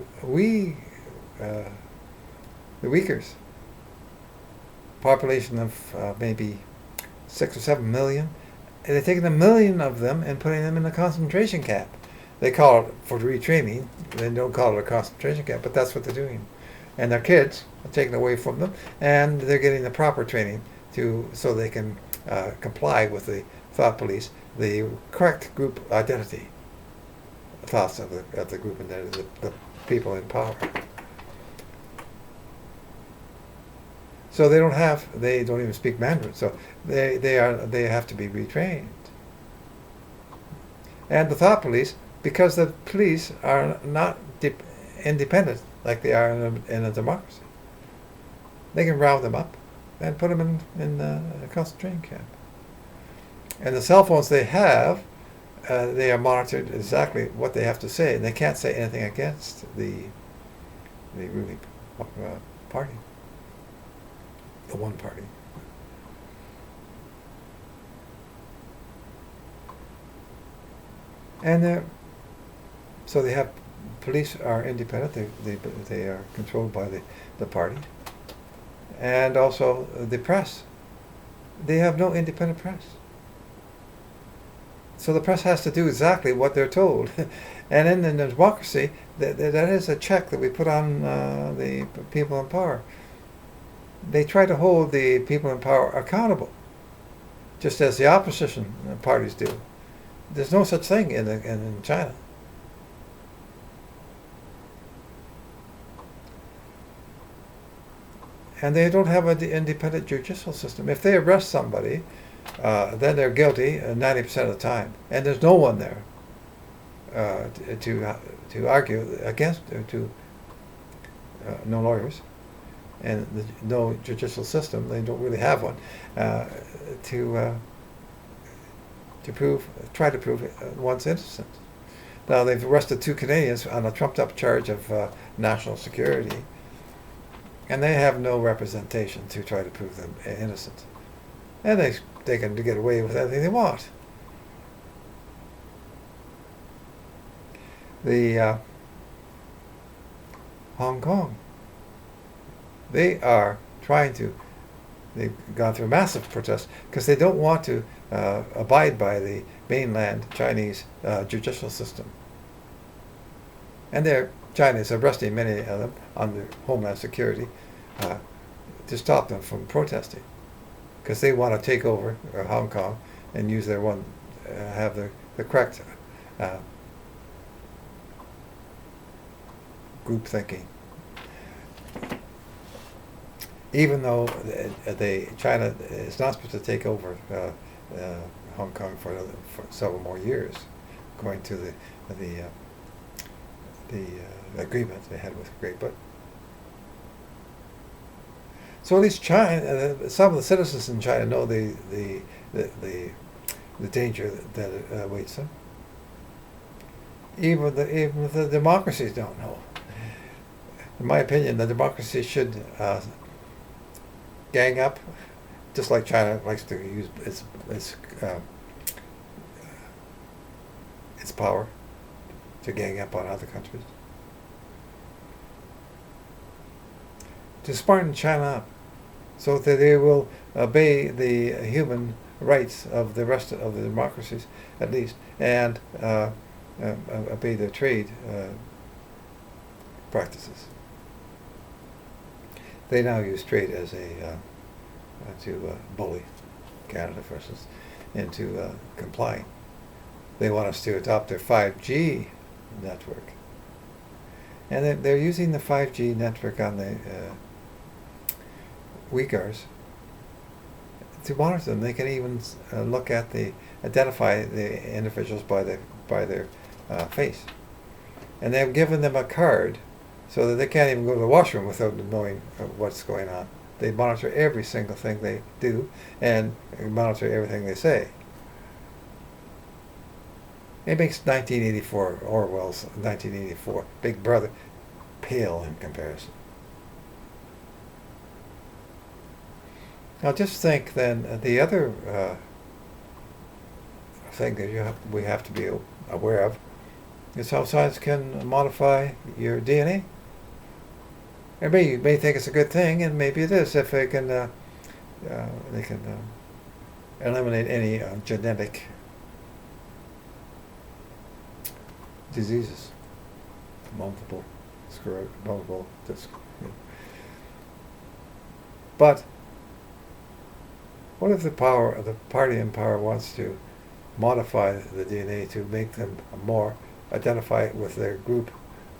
Uyghurs. Population of maybe 6 or 7 million. And they're taking 1 million of them and putting them in a concentration camp. They call it for retraining. They don't call it a concentration camp, but that's what they're doing. And their kids are taken away from them, and they're getting the proper training so they can comply with the thought police, the correct group identity thoughts of the group and the people in power. So they don't even speak Mandarin. So they have to be retrained. And the thought police, because the police are not independent like they are in a democracy, they can round them up and put them in a concentration camp. And the cell phones they have, they are monitored exactly what they have to say, and they can't say anything against the ruling party, the one party. And so they have police are independent. They are controlled by the party, and also the press. They have no independent press. So the press has to do exactly what they're told. And in the democracy, that is a check that we put on the people in power. They try to hold the people in power accountable, just as the opposition parties do. There's no such thing in China. And they don't have an independent judicial system. If they arrest somebody, then they're guilty 90% of the time, and there's no one there to argue against, no lawyers, and no judicial system. They don't really have one try to prove one's innocent. Now they've arrested 2 Canadians on a trumped-up charge of national security, and they have no representation to try to prove them innocent. and they can get away with anything they want. The Hong Kong, they are trying to. They've gone through massive protests because they don't want to abide by the mainland Chinese judicial system. And China is arresting many of them under Homeland Security to stop them from protesting, because they want to take over Hong Kong and use their have the correct group thinking. Even though China is not supposed to take over Hong Kong for several more years, according to the agreement they had with Great Britain. So at least China, some of the citizens in China know the danger that awaits them. Even the democracies don't know. In my opinion, the democracy should gang up, just like China likes to use its power to gang up on other countries. To smarten China up, so that they will obey the human rights of the rest of the democracies, at least, and obey their trade practices. They now use trade as to bully Canada, for instance, into complying. They want us to adopt their 5G network, and they're using the 5G network on the Uyghurs to monitor them. They can even identify the individuals by their face, and they've given them a card so that they can't even go to the washroom without knowing what's going on. They monitor every single thing they do and monitor everything they say. It makes 1984, Orwell's 1984, Big Brother, pale in comparison. Now just think then, the other thing that we have to be aware of is how science can modify your DNA. And you may think it's a good thing, and maybe it is if they can eliminate any genetic diseases, multiple disc. But what if the party in power wants to modify the DNA to make them more identify with their group,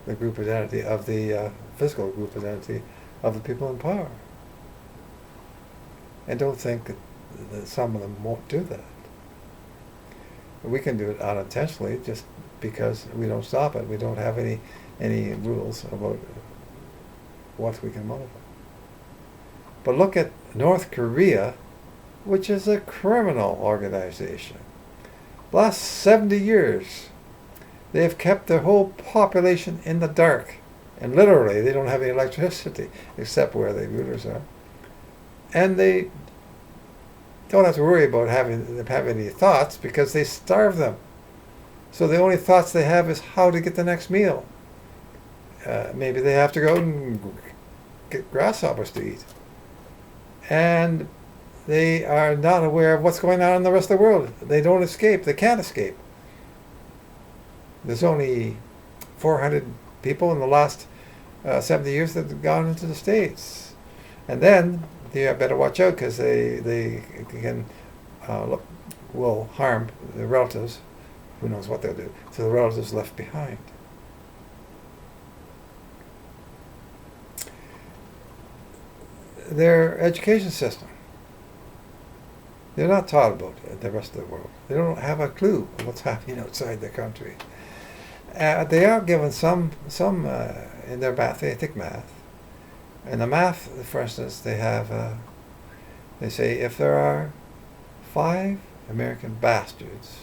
the group identity of the physical group identity of the people in power? And don't think that some of them won't do that. We can do it unintentionally just because we don't stop it. We don't have any rules about what we can modify. But look at North Korea, which is a criminal organization. Last 70 years, they have kept their whole population in the dark. And literally, they don't have any electricity except where the rulers are. And they don't have to worry about having any thoughts because they starve them. So the only thoughts they have is how to get the next meal. Maybe they have to go and get grasshoppers to eat. And they are not aware of what's going on in the rest of the world. They don't escape. They can't escape. There's only 400 people in the last 70 years that have gone into the States. And then you better watch out because they will harm the relatives. Who knows what they'll do to the relatives left behind. Their education system. They're not taught about the rest of the world. They don't have a clue of what's happening outside their country. They are given some in their math. They take math. In the math, for instance, they have. They say if there are 5 American bastards,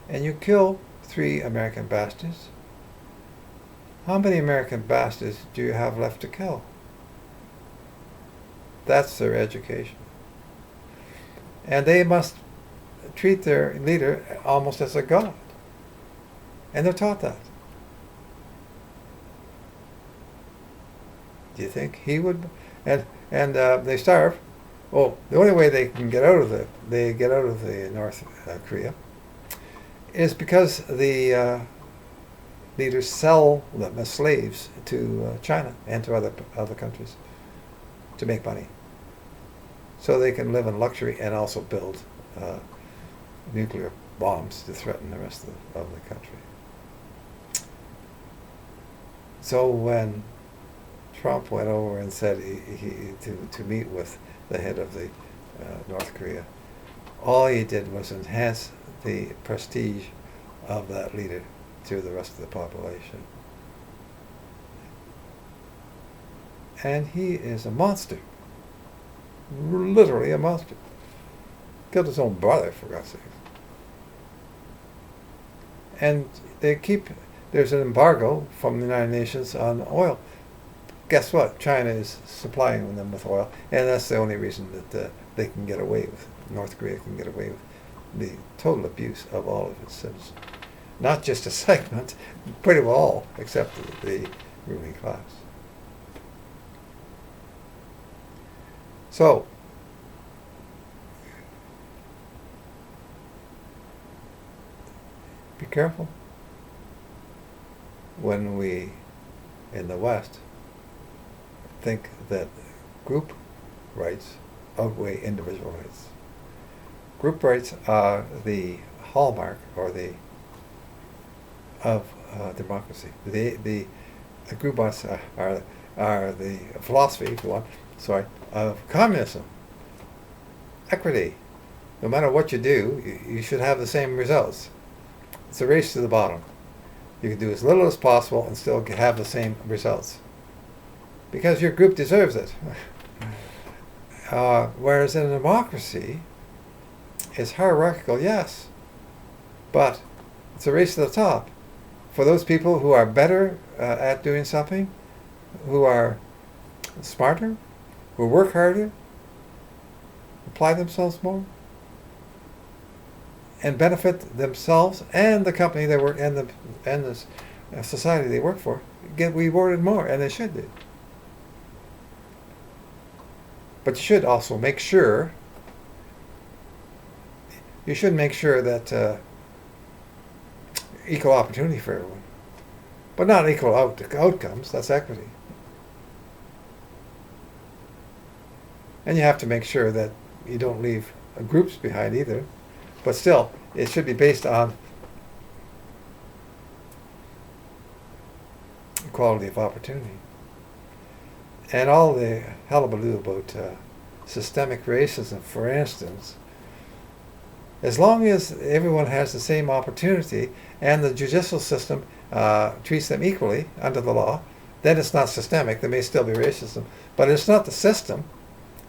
and you kill 3 American bastards, how many American bastards do you have left to kill? That's their education. And they must treat their leader almost as a god. And they're taught that. Do you think he would? And they starve. Oh, the only way they can get out of the North Korea is because the leaders sell them as slaves to China and to other countries to make money, so they can live in luxury and also build nuclear bombs to threaten the rest of the country. So when Trump went over and said to meet with the head of the North Korea, all he did was enhance the prestige of that leader to the rest of the population. And he is a monster. Literally a monster. Killed his own brother, for God's sake. And there's an embargo from the United Nations on oil. Guess what? China is supplying them with oil, and that's the only reason that they can get away with, North Korea can get away with the total abuse of all of its citizens. Not just a segment, pretty well all, except the ruling class. So, be careful when we, in the West, think that group rights outweigh individual rights. Group rights are the hallmark of democracy. The group rights are the philosophy, if you want, of communism. Equity. No matter what you do, you should have the same results. It's a race to the bottom. You can do as little as possible and still have the same results, because your group deserves it. Whereas in a democracy, it's hierarchical, yes, but it's a race to the top. For those people who are better at doing something, who are smarter, who work harder, apply themselves more, and benefit themselves and the company they work and the society they work for, get rewarded more, and they should do. But you should also make sure. You should make sure that equal opportunity for everyone, but not equal outcomes. That's equity. And you have to make sure that you don't leave groups behind either. But still, it should be based on equality of opportunity. And all the hullabaloo about systemic racism, for instance, as long as everyone has the same opportunity and the judicial system treats them equally under the law, then it's not systemic. There may still be racism, but it's not the system.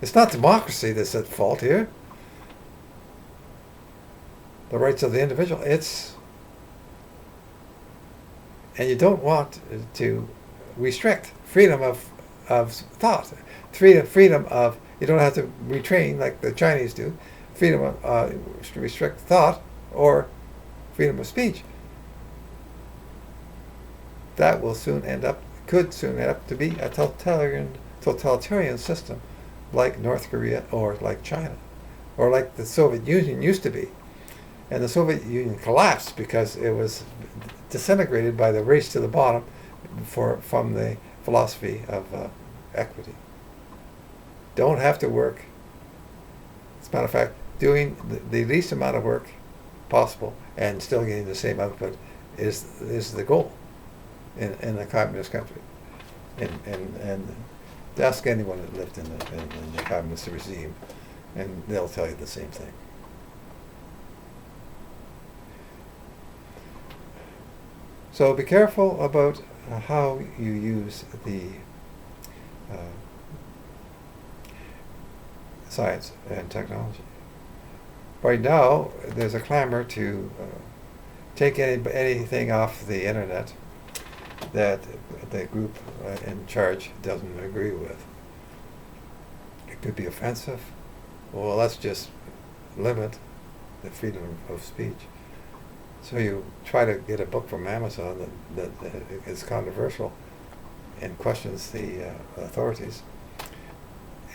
It's not democracy that's at fault here. The rights of the individual. And you don't want to restrict freedom of thought, freedom of, you don't have to retrain like the Chinese do, freedom of restrict thought or freedom of speech. That will could soon end up to be a totalitarian system like North Korea or like China or like the Soviet Union used to be. And the Soviet Union collapsed because it was disintegrated by the race to the bottom from the philosophy of equity. Don't have to work. As a matter of fact, doing the least amount of work possible and still getting the same output is the goal in a communist country. And ask anyone that lived in the communist regime, and they'll tell you the same thing. So be careful about how you use the science and technology. Right now, there's a clamor to take anything off the internet that the group in charge doesn't agree with. It could be offensive. Well, let's just limit the freedom of speech. So you try to get a book from Amazon that is controversial and questions the authorities,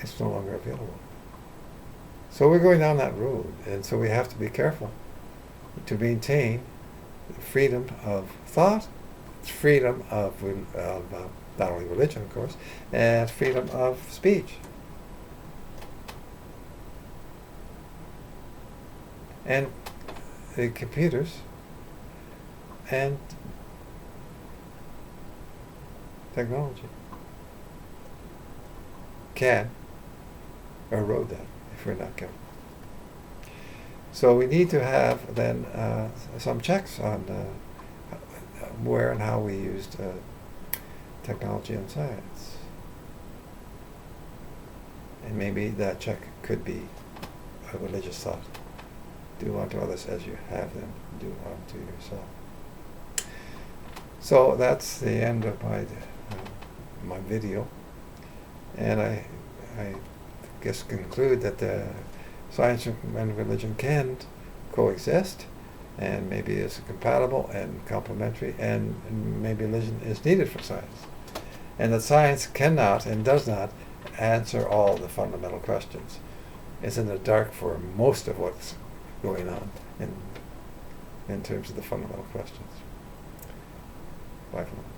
it's no longer available. So we're going down that road, and so we have to be careful to maintain freedom of thought, freedom of not only religion, of course, and freedom of speech. And the computers and technology can erode that if we're not careful. So we need to have then some checks on where and how we used technology and science. And maybe that check could be a religious thought. Do unto others as you have them do unto yourself. So that's the end of my video, and I guess conclude that science and religion can coexist, and maybe is compatible and complementary, and maybe religion is needed for science, and that science cannot and does not answer all the fundamental questions. It's in the dark for most of what's going on in terms of the fundamental questions. Bye for now.